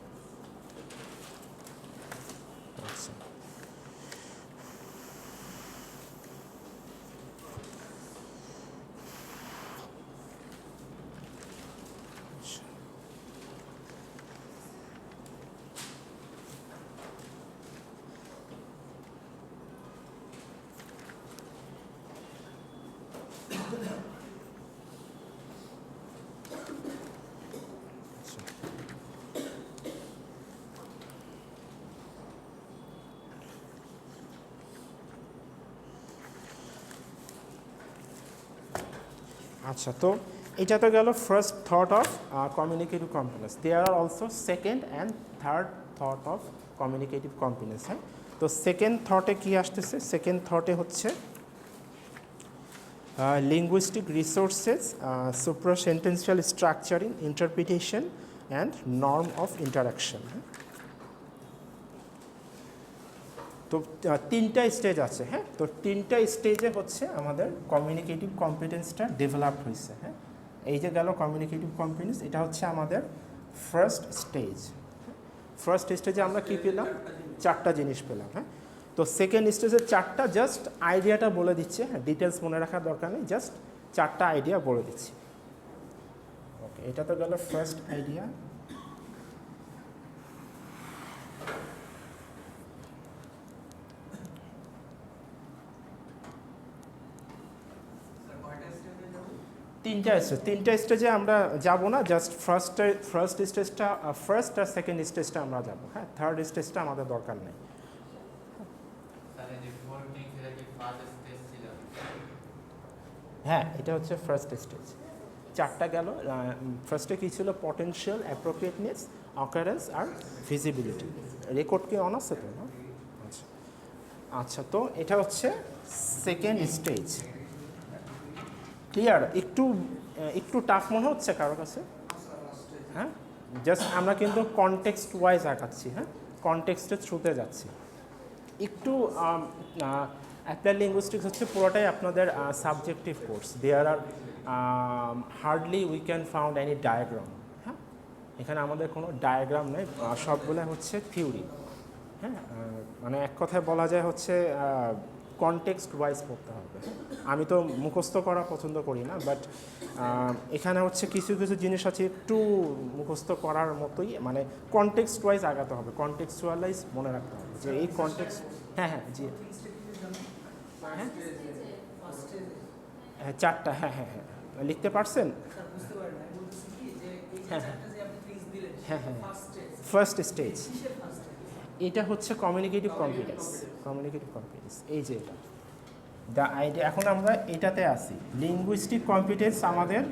Speaker 1: আচ্ছা, তো এটা তো গেল first thought of communicative competence. There are also second and third thought of communicative competence. তো second থটে কি আসতেছে? Second থটে হচ্ছে linguistic resources, supra sentential structuring, interpretation and norm of interaction. তো তিনটা স্টেজ আছে। তো তিনটা স্টেজে হচ্ছে আমাদের কমিউনিকেটিভ কম্পিটেন্সটা ডেভেলপ হয়েছে। এই যে গেল কমিউনিকেটিভ কম্পিটেন্স, এটা হচ্ছে আমাদের ফার্স্ট স্টেজ। ফার্স্ট স্টেজে আমরা কী পেলাম? চারটা জিনিস পেলাম। তো সেকেন্ড স্টেজে চারটা জাস্ট আইডিয়াটা বলে দিচ্ছে, ডিটেলস মনে রাখার দরকার নেই, জাস্ট চারটা আইডিয়া বলে দিচ্ছি। ওকে, এটা তো গেল ফার্স্ট আইডিয়া। তিনটা স্টেজে আমরা যাব না, জাস্ট ফার্স্ট স্টেজটা, ফার্স্ট আর সেকেন্ড স্টেজটা আমরা যাব। থার্ড স্টেজটা আমাদের দরকার নেই। এটা হচ্ছে ফার্স্ট স্টেজ। চারটা গেল। ফার্স্টে কী ছিল? পটেনশিয়াল, অ্যাপ্রোপ্রিয়েটনেস, অকারেন্স আর ভিজিবিলিটি। রেকর্ড কি অন আছে তো? আচ্ছা আচ্ছা, তো এটা হচ্ছে সেকেন্ড স্টেজ। ক্লিয়ার? একটু টাফ মনে হচ্ছে কারো কাছে? জাস্ট আমরা কিন্তু কনটেক্সট ওয়াইজ আঁকাচ্ছি, কনটেক্সটের থ্রুতে যাচ্ছি। একটু অ্যাপ্লাইড লিঙ্গুইস্টিক্স হচ্ছে পুরোটাই আপনাদের subjective course. There are hardly we can found any diagram. এখানে আমাদের কোনো ডায়াগ্রাম নেই, সবগুলো হচ্ছে থিওরি। মানে এক কথায় বলা যায় হচ্ছে কনটেক্সট ওয়াইজ পড়তে হবে। আমি তো মুখস্থ করা পছন্দ করি না, বাট এখানে হচ্ছে কিছু কিছু জিনিস আছে একটু মুখস্থ করার মতোই, মানে কনটেক্সট ওয়াইজ আগাতে হবে, কনটেক্সচুয়ালাইজ মনে রাখতে হবে যে এই কনটেক্সট। হ্যাঁ হ্যাঁ জি হ্যাঁ হ্যাঁ চারটা, হ্যাঁ হ্যাঁ হ্যাঁ লিখতে পারছেন? হ্যাঁ হ্যাঁ হ্যাঁ হ্যাঁ ফার্স্ট স্টেজ এটা হচ্ছে কমিউনিকেটিভ কম্পিটেন্স। কমিউনিকেটিভ কম্পিটেন্স এই যে এটা দ্য আইডিয়া। এখন আমরা এটাতে আসি, লিঙ্গুইস্টিক কম্পিটেন্স আমাদের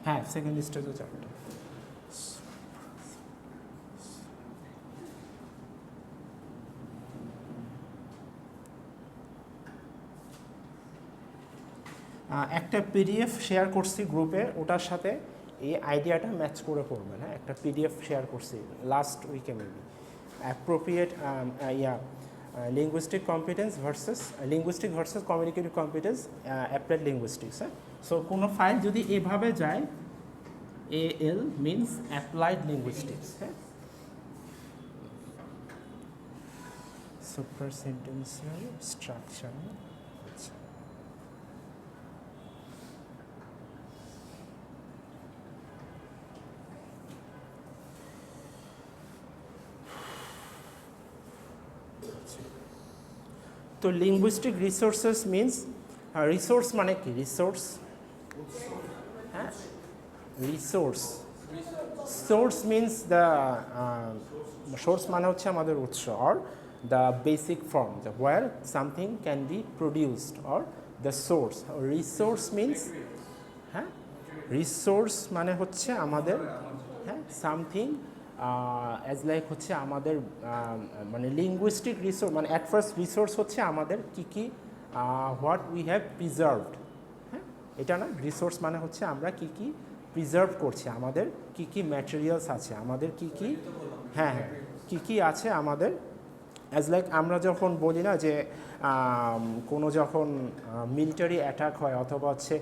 Speaker 1: হ্যাঁ সেকেন্ড স্টেজও চারটা। একটা পিডিএফ শেয়ার করছি গ্রুপে, ওটার সাথে এই আইডিয়াটা ম্যাচ করে পড়বেন। হ্যাঁ একটা পিডিএফ শেয়ার করছি লাস্ট উইকে maybe, appropriate linguistic competence versus linguistic versus communicative competence applied linguistics। হ্যাঁ সো কোনো ফাইল যদি এভাবে যায়, AL means applied linguistics। হ্যাঁ সুপার সেন্টেন্সিয়াল স্ট্রাকচার। আচ্ছা তো লিঙ্গুইস্টিক রিসোর্সেস মিনস, রিসোর্স মানে কি? রিসোর্স হ্যাঁ resource, source means the source মানে হচ্ছে আমাদের উৎস, or the basic form where something can be produced, or the source. Resource means, হ্যাঁ রিসোর্স মানে হচ্ছে আমাদের, হ্যাঁ সামথিং অ্যাজ লাইক হচ্ছে আমাদের মানে লিঙ্গুইস্টিক রিসোর্স মানে অ্যাট ফার্স্ট রিসোর্স হচ্ছে আমাদের কী কী হোয়াট উই হ্যাভ প্রিজার্ভড। হ্যাঁ এটা না, রিসোর্স মানে হচ্ছে আমরা কী কী প্রিজার্ভ করছি, আমাদের কী কী ম্যাটেরিয়ালস আছে, আমাদের কী কী, হ্যাঁ হ্যাঁ কী কী আছে আমাদের। অ্যাজ লাইক আমরা যখন বলি না যে কোনো যখন মিলিটারি অ্যাটাক হয় অথবা হচ্ছে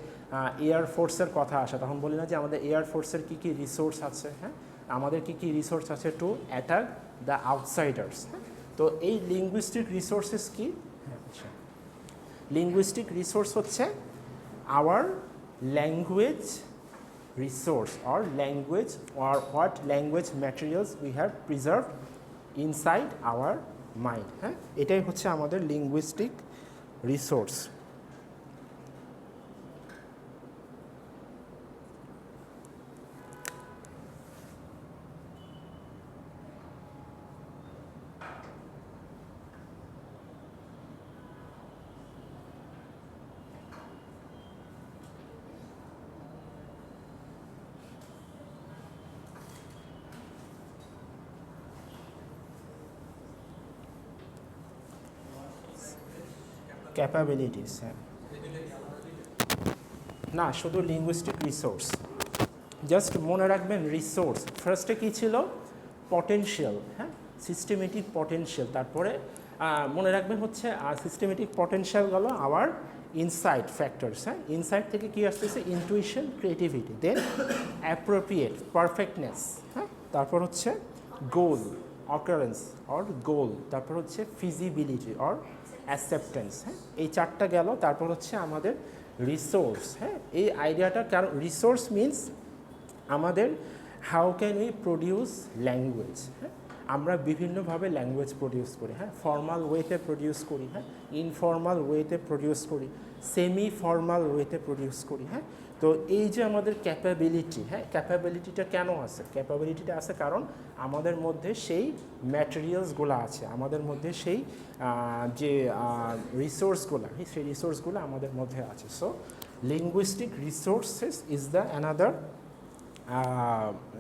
Speaker 1: এয়ারফোর্সের কথা আসে, তখন বলি না যে আমাদের এয়ারফোর্সের কী কী রিসোর্স আছে, হ্যাঁ আমাদের কী কী রিসোর্স আছে টু অ্যাটাক দ্য আউটসাইডার্স। হ্যাঁ তো এই লিঙ্গুইস্টিক রিসোর্সেস কি? হ্যাঁ আচ্ছা, লিঙ্গুইস্টিক রিসোর্স হচ্ছে our language resource, or language, or what language materials we have preserved inside our mind. হ্যাঁ এটাই হচ্ছে আমাদের লিঙ্গুইস্টিক রিসোর্স। ক্যাপাবিলিটিস, হ্যাঁ না শুধু লিঙ্গুইস্টিক রিসোর্স, জাস্ট মনে রাখবেন রিসোর্স ফার্স্টে কী ছিল? পটেনশিয়াল, হ্যাঁ সিস্টেমেটিক পটেনশিয়াল। তারপরে মনে রাখবেন হচ্ছে সিস্টেমেটিক পটেনশিয়াল গেল আওয়ার ইনসাইট ফ্যাক্টরস। হ্যাঁ ইনসাইট থেকে কী আসতেছে? ইনটুইশন, ক্রিয়েটিভিটি, দেন অ্যাপ্রোপ্রিয়েট, পারফেক্টনেস, হ্যাঁ তারপর হচ্ছে গোল, অকারেন্স অর গোল, তারপর হচ্ছে ফিজিবিলিটি অর অ্যাকসেপ্টেন্স। হ্যাঁ এই চারটা গেল। তারপর হচ্ছে আমাদের রিসোর্স। হ্যাঁ এই আইডিয়াটা, কারণ রিসোর্স মিনস আমাদের how can we produce language. হ্যাঁ আমরা বিভিন্নভাবে ল্যাঙ্গুয়েজ প্রডিউস করি। হ্যাঁ ফর্মাল ওয়েতে প্রডিউস করি, হ্যাঁ ইনফর্মাল ওয়েতে প্রডিউস করি, সেমি ফর্মাল ওয়েতে প্রডিউস করি। হ্যাঁ তো এই যে আমাদের ক্যাপাবিলিটি, হ্যাঁ ক্যাপাবিলিটিটা কেন আছে? ক্যাপাবিলিটিটা আছে কারণ আমাদের মধ্যে সেই ম্যাটেরিয়ালসগুলো আছে, আমাদের মধ্যে সেই যে রিসোর্সগুলো, সেই রিসোর্সগুলো আমাদের মধ্যে আছে। So linguistic resources is the another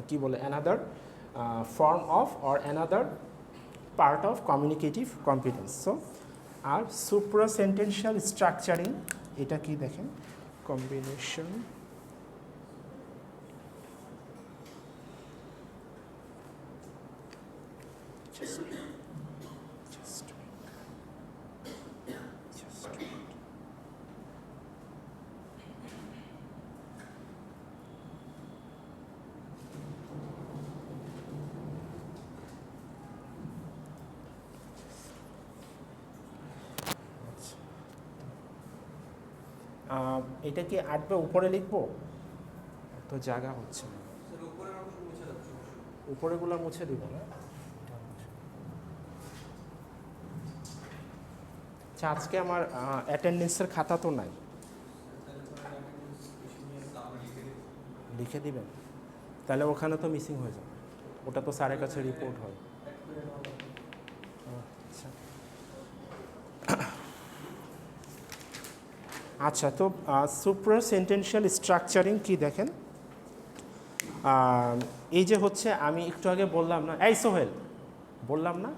Speaker 1: কী বলে another form of or another part of communicative competence. So আর সুপ্রা সেন্টেন্সিয়াল স্ট্রাকচারিং, এটা কি দেখেন? কম্বিনেশন এটা কি আটবে উপরে লিখবো? তো জায়গা হচ্ছে না, উপরেগুলো মুছে দিব না। আচ্ছা, আজকে আমার অ্যাটেন্ডেন্সের খাতা তো নাই, লিখে দিবেন? তাহলে ওখানে তো মিসিং হয়ে যাবে, ওটা তো স্যারের কাছে রিপোর্ট হয়। আচ্ছা আচ্ছা, তো সুপ্রা সেন্টেন্সিয়াল স্ট্রাকচারিং কি দেখেন, এই যে হচ্ছে আমি একটু আগে বললাম না, এই সোহেল বললাম না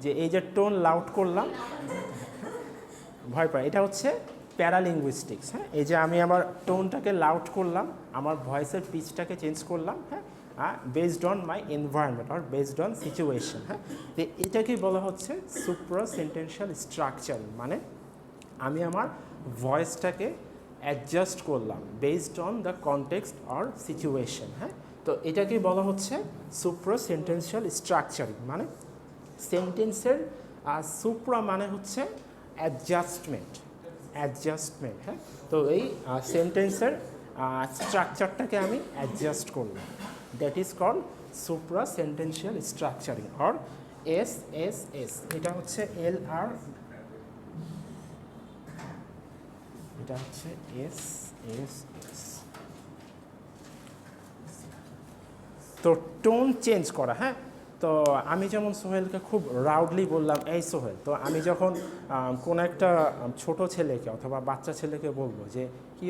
Speaker 1: যে এই যে টোন লাউড করলাম, ভয় পায়, এটা হচ্ছে প্যারালিঙ্গুইস্টিক্স। হ্যাঁ, এই যে আমি আমার টোনটাকে লাউড করলাম, আমার ভয়েসের পিচটাকে চেঞ্জ করলাম, হ্যাঁ, বেসড অন মাই এনভায়রনমেন্ট আর বেসড অন সিচুয়েশন। হ্যাঁ, তো এটাকে বলা হচ্ছে সুপ্রা সেন্টেন্সিয়াল স্ট্রাকচারিং, মানে আমি আমার ভয়েসটাকে অ্যাডজাস্ট করলাম based on the context or situation. হ্যাঁ, তো এটাকে বলা হচ্ছে সুপ্রা সেন্টেন্সিয়াল স্ট্রাকচারিং, মানে সেন্টেন্সের সুপ্রা মানে হচ্ছে অ্যাডজাস্টমেন্ট, অ্যাডজাস্টমেন্ট। হ্যাঁ, তো এই সেন্টেন্সের স্ট্রাকচারটাকে আমি অ্যাডজাস্ট করলাম, that is called supra sentential structuring or S. এটা হচ্ছে LR, এটা হচ্ছে এস। তো টোন চেঞ্জ করা। হ্যাঁ, তো আমি যেমন সোহেলকে খুব রাউডলি বললাম, এই সোহেল, তো আমি যখন কোনো একটা ছোট ছেলেকে অথবা বাচ্চা ছেলেকে বলবো যে কি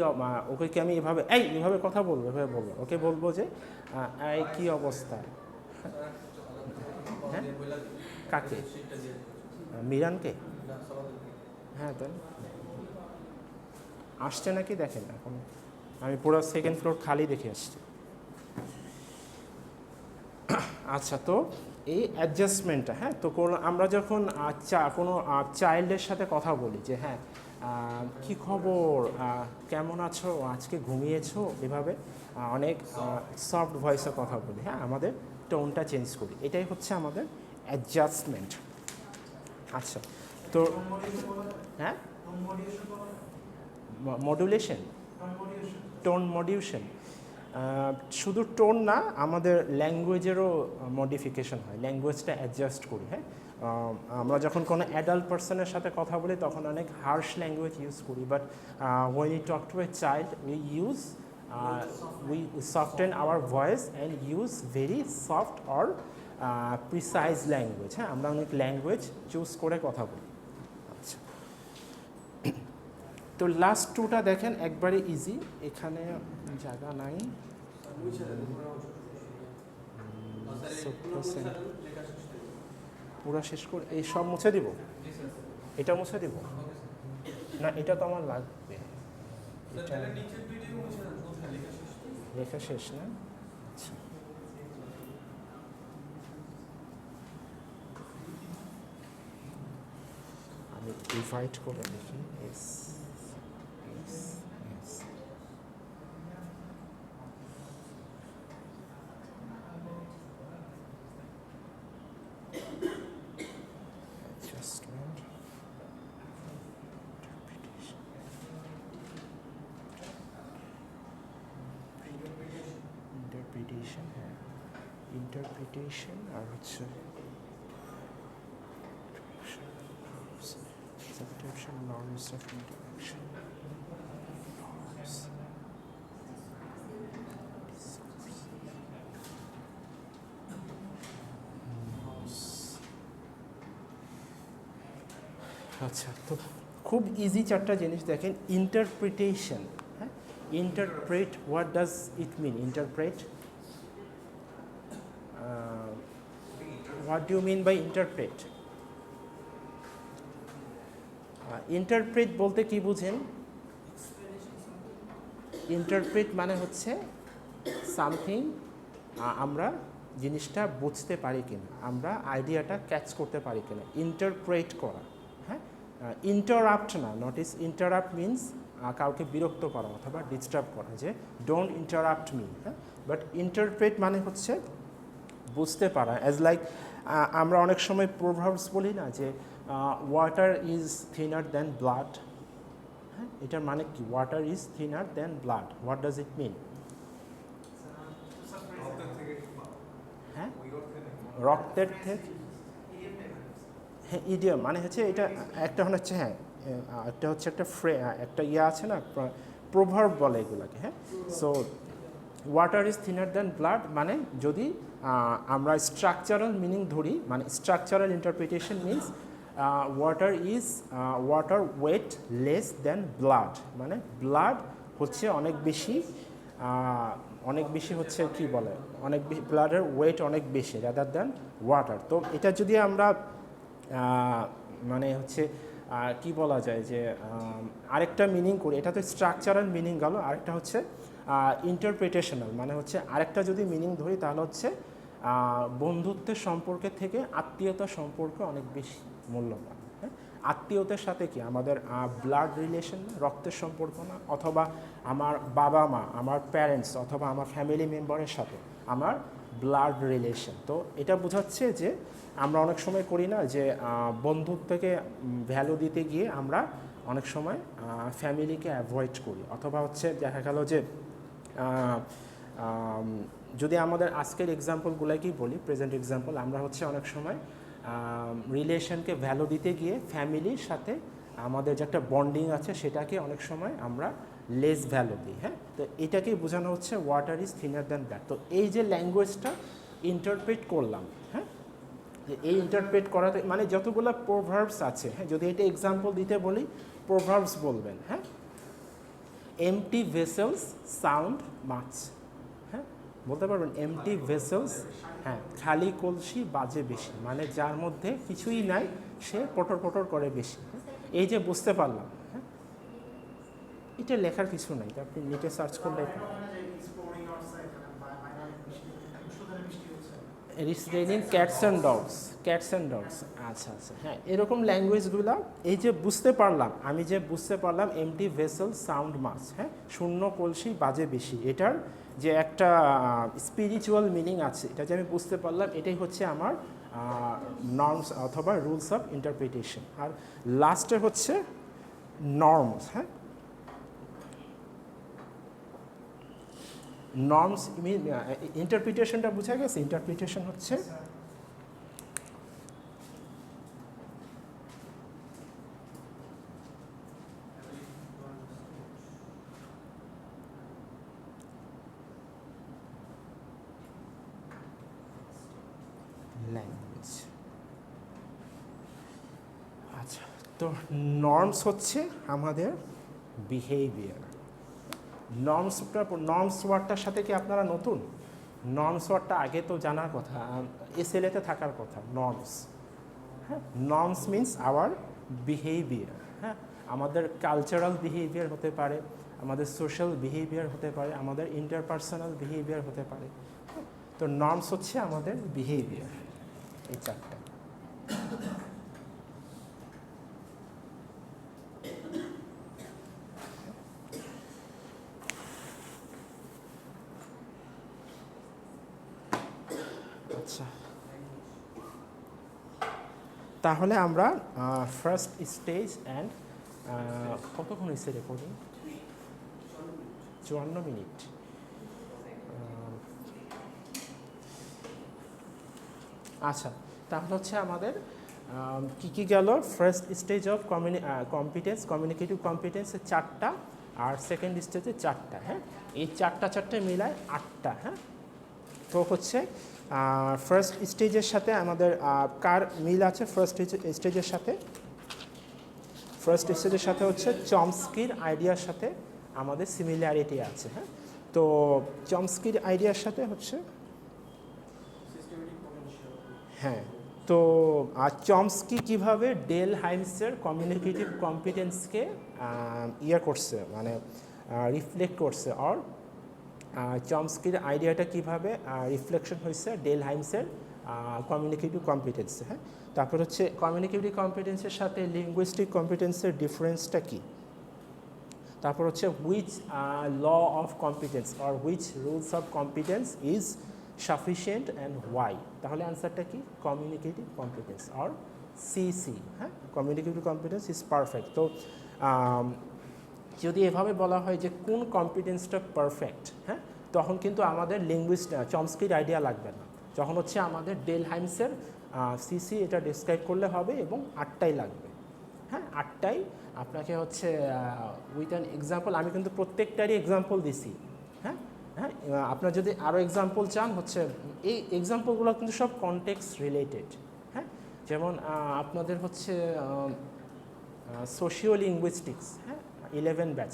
Speaker 1: ওকে কি আমি এভাবে কথা বলবো, এভাবে বলবো, ওকে বলবো যে এই কি অবস্থা। হ্যাঁ, কাকে? মিরানকে? হ্যাঁ, তাই আসছে নাকি দেখেন, এখন আমি পুরো সেকেন্ড ফ্লোর খালি দেখে আসছি। আচ্ছা, তো এই অ্যাডজাস্টমেন্টটা, হ্যাঁ, তো আমরা যখন কোনো চাইল্ডের সাথে কথা বলি যে হ্যাঁ কি খবর, কেমন আছো, আজকে ঘুমিয়েছো, এভাবে অনেক সফট ভয়েসে কথা বলি, হ্যাঁ, আমাদের টোনটা চেঞ্জ করি, এটাই হচ্ছে আমাদের অ্যাডজাস্টমেন্ট। আচ্ছা, তো হ্যাঁ, মডুলেশন, টোন মডিউশন, শুধু টোন না, আমাদের ল্যাঙ্গুয়েজেরও মডিফিকেশন হয়, ল্যাঙ্গুয়েজটা অ্যাডজাস্ট করি। হ্যাঁ, আমরা যখন কোনো অ্যাডাল্ট পার্সনের সাথে কথা বলি তখন অনেক হার্শ ল্যাঙ্গুয়েজ ইউজ করি, but when we talk to a child we soften our voice and use very soft or precise language. হ্যাঁ, আমরা অনেক ল্যাঙ্গুয়েজ চুজ করে কথা বলি। আচ্ছা, তো লাস্ট টুটা দেখেন একবারে ইজি, এখানে জায়গা নাই, পুরা শেষ করে এই সব মুছে দিব, এটা মুছে দিব না, এটা তো আমার লাগবে, লেখা শেষ না। আচ্ছা, আমি ডিভাইড করে লিখি, এস। ইন্টারপ্রিটেশন আর হচ্ছে সাবস্ক্রিপশন, নর্মস অফ ইন্টারাকশন, আচ্ছা, তো খুব ইজি চারটা জিনিস দেখেন। ইন্টারপ্রিটেশন, হ্যাঁ, interpret, what does it mean interpret? What do you mean by interpret? Interpret বলতে কি বুঝেন? Interpret মানে হচ্ছে সামথিং আমরা জিনিসটা বুঝতে পারি কিনা, আমরা আইডিয়াটা ক্যাচ করতে পারি কিনা, ইন্টারপ্রেট করা। হ্যাঁ, ইন্টারাপ্ট না, নোটিস ইন্টারাপ্ট মিনস কাউকে বিরক্ত করা অথবা ডিস্টার্ব করা, যে ডোন্ট ইন্টারাপ্ট মি। হ্যাঁ, বাট ইন্টারপ্রেট মানে হচ্ছে বুঝতে পারা। অ্যাজ লাইক আমরা অনেক সময় প্রভাবস বলি না যে water is thinner than blood. হ্যাঁ, এটার মানে কি? Water is thinner than blood, what does it mean? হ্যাঁ, রক্তের থেকে, হ্যাঁ ইডিয়ম মানে হচ্ছে এটা একটা হচ্ছে, হ্যাঁ একটা হচ্ছে একটা ইয়ে আছে না, প্রভাব বলে এগুলাকে। হ্যাঁ, so water is thinner than blood মানে যদি আমরা স্ট্রাকচারাল মিনিং ধরি, মানে structural interpretation means water weight less than blood, মানে ব্লাড হচ্ছে অনেক বেশি হচ্ছে কি বলে, অনেক বেশি, ব্লাডের ওয়েট অনেক বেশি রাদার দ্যান ওয়াটার। তো এটা যদি আমরা মানে হচ্ছে কি বলা যায় যে আরেকটা মিনিং করি, এটা তো স্ট্রাকচারাল মিনিং গেল, আরেকটা হচ্ছে ইন্টারপ্রিটেশনাল, মানে হচ্ছে আরেকটা যদি মিনিং ধরি তাহলে হচ্ছে বন্ধুত্বের সম্পর্কের থেকে আত্মীয়তার সম্পর্ক অনেক বেশি মূল্যবান। হ্যাঁ, আত্মীয়তার সাথে কি আমাদের ব্লাড রিলেশন না, রক্তের সম্পর্ক না, অথবা আমার বাবা মা, আমার প্যারেন্টস অথবা আমার ফ্যামিলি মেম্বারের সাথে আমার ব্লাড রিলেশন। তো এটা বোঝাচ্ছে যে আমরা অনেক সময় করি না যে বন্ধুত্বকে ভ্যালু দিতে গিয়ে আমরা অনেক সময় ফ্যামিলিকে অ্যাভয়েড করি, অথবা হচ্ছে দেখা গেল যে যদি আমাদের আজকের এক্সাম্পলগুলোকেই বলি, প্রেজেন্ট এক্সাম্পল, আমরা হচ্ছে অনেক সময় রিলেশনকে ভ্যালু দিতে গিয়ে ফ্যামিলির সাথে আমাদের যে একটা বন্ডিং আছে সেটাকে অনেক সময় আমরা লেস ভ্যালু দিই। হ্যাঁ, তো এটাকেই বোঝানো হচ্ছে water is thinner than blood. তো এই যে ল্যাঙ্গুয়েজটা ইন্টারপ্রেট করলাম, হ্যাঁ, এই ইন্টারপ্রেট করাতে মানে যতগুলো প্রভার্বস আছে, হ্যাঁ, যদি এটা এক্সাম্পল দিতে বলি প্রভার্বস বলবেন। হ্যাঁ, এমটি ভেসেলস সাউন্ড মাছ। হ্যাঁ, বলতে পারবেন এমটি ভেসেলস, হ্যাঁ, খালি কলসি বাজে বেশি, মানে যার মধ্যে কিছুই নাই সে পটর পটর করে বেশি। এই যে বুঝতে পারলাম, হ্যাঁ, এটা লেখার কিছু নাই, আপনি নেটে সার্চ করলে it's raining cats and dogs, cats and dogs. আচ্ছা আচ্ছা, হ্যাঁ, এরকম ল্যাঙ্গুয়েজগুলো এই যে বুঝতে পারলাম, আমি যে বুঝতে পারলাম এমটি ভেসেল সাউন্ড মাছ, হ্যাঁ, শূন্য কলসি বাজে বেশি, এটার যে একটা স্পিরিচুয়াল মিনিং আছে এটা যে আমি বুঝতে পারলাম, এটাই হচ্ছে আমার নর্মস অথবা রুলস অফ ইন্টারপ্রিটেশন। আর লাস্টে হচ্ছে নর্মস। হ্যাঁ, নর্মস ইন্টারপ্রিটেশনটা বোঝা গেছে। ইন্টারপ্রিটেশন হচ্ছে ল্যাঙ্গুয়েজ। আচ্ছা, তো নর্মস হচ্ছে আমাদের বিহেভিয়ার। নর্মস ওয়ার্ডটার সাথে কি আপনারা নতুন? নর্মস ওয়ার্ডটা আগে তো জানার কথা, এসএলএতে থাকার কথা। নর্মস, হ্যাঁ, নর্মস মিনস আওয়ার বিহেভিয়ার। হ্যাঁ, আমাদের কালচারাল বিহেভিয়ার হতে পারে, আমাদের সোশ্যাল বিহেভিয়ার হতে পারে, আমাদের ইন্টারপার্সোনাল বিহেভিয়ার হতে পারে। তো নর্মস হচ্ছে আমাদের বিহেভিয়ার, এই চারটা। আচ্ছা, তাহলে আমরা ফার্স্ট স্টেজ অ্যান্ড কতক্ষণ হয়েছে রেকর্ডিং? 54 মিনিট। আচ্ছা, তাহলে হচ্ছে আমাদের কী গেল? First stage of competence, communicative কম্পিটেন্সের 4টা, আর সেকেন্ড স্টেজে 4টা। হ্যাঁ, এই চারটে মিলায় 8টা। হ্যাঁ, তো হচ্ছে ফার্স্ট স্টেজের সাথে আমাদের কার মিল আছে? ফার্স্ট স্টেজের সাথে, ফার্স্ট স্টেজের সাথে হচ্ছে চমস্কির আইডিয়ার সাথে আমাদের সিমিলারিটি আছে। হ্যাঁ, তো চমস্কির আইডিয়ার সাথে হচ্ছে, হ্যাঁ, তো চমস্কি কিভাবে ডেল হাইমসের কমিউনিকেটিভ কম্পিটেন্সকে ইয়ে করছে, মানে রিফ্লেক্ট করছে, আর চমস্কির আইডিয়াটা কীভাবে রিফ্লেকশন হয়েছে ডেল হাইমসের কমিউনিকেটিভ কম্পিটেন্সে। হ্যাঁ, তারপর হচ্ছে কমিউনিকেটিভ কম্পিটেন্সের সাথে লিঙ্গুইস্টিক কম্পিটেন্সের ডিফারেন্সটা কী, তারপর হচ্ছে which law of competence or which rules of competence is sufficient and why. তাহলে অ্যান্সারটা কি, কমিউনিকেটিভ কম্পিটেন্স অর সিসি। হ্যাঁ, কমিউনিকেটিভ কম্পিটেন্স ইজ পারফেক্ট। তো যদি এভাবে বলা হয় যে কোন কম্পিটেন্সটা পারফেক্ট, হ্যাঁ, তখন কিন্তু আমাদের চমস্কির আইডিয়া লাগবে না। যখন হচ্ছে আমাদের ডেল হাইমসের সিসি এটা ডিসক্রাইব করলে হবে এবং 8টাই লাগবে। হ্যাঁ, 8টাই আপনাকে হচ্ছে উইথ অ্যান এক্সাম্পল, আমি কিন্তু প্রত্যেকটারই এক্সাম্পল দিছি। হ্যাঁ হ্যাঁ, আপনার যদি আরও এক্সাম্পল চান হচ্ছে এই এক্সাম্পলগুলো কিন্তু সব কনটেক্সট রিলেটেড। হ্যাঁ, যেমন আপনাদের হচ্ছে সোশিও লিঙ্গুইস্টিক্স, হ্যাঁ 11 ব্যাচ,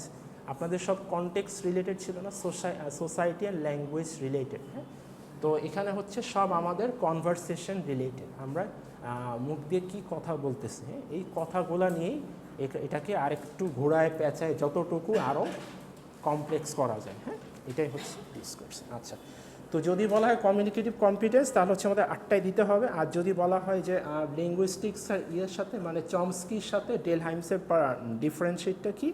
Speaker 1: আপনাদের সব কনটেক্সট রিলেটেড ছিল না, সোসাইটি অ্যান্ড ল্যাঙ্গুয়েজ রিলেটেড। হ্যাঁ, তো এখানে হচ্ছে সব আমাদের কনভারসেশন রিলেটেড, আমরা মুখ দিয়ে কী কথা বলতেছি, এই কথাগুলো নিয়েই এটাকে আরেকটু ঘোরায় পেঁচায় যতটুকু আরও কমপ্লেক্স করা যায়। হ্যাঁ, এটাই হচ্ছে ডিসকোর্স। আচ্ছা, তো যদি বলা হয় কমিউনিকেটিভ কম্পিটেন্স তাহলে হচ্ছে আমাদের 8টাই দিতে হবে। আর যদি বলা হয় যে লিঙ্গুইস্টিক্স ইয়ের সাথে মানে চমস্কির সাথে ডেল হাইমসের ডিফারেন্সিয়েটটা কী,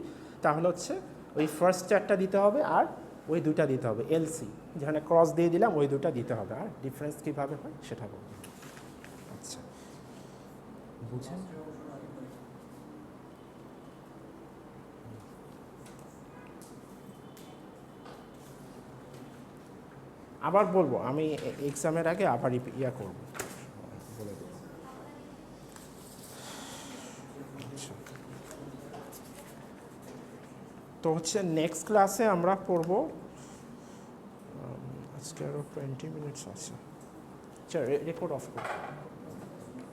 Speaker 1: তাহলে হচ্ছে ওই ফার্স্ট 4টা দিতে হবে আর ওই 2টা দিতে হবে, এলসি যেখানে ক্রস দিয়ে দিলাম ওই 2টা দিতে হবে, আর ডিফারেন্স কীভাবে হয় সেটা বলবো। আচ্ছা, বুঝেন? আবার বলবো, আমি এক্সামের আগে আবার ইয়া করবো, বলে দেবো। তো হচ্ছে নেক্সট ক্লাসে আমরা পড়বো, আজকে আরও 20 মিনিটস আছে। আচ্ছা, রেকর্ড অফ করবো।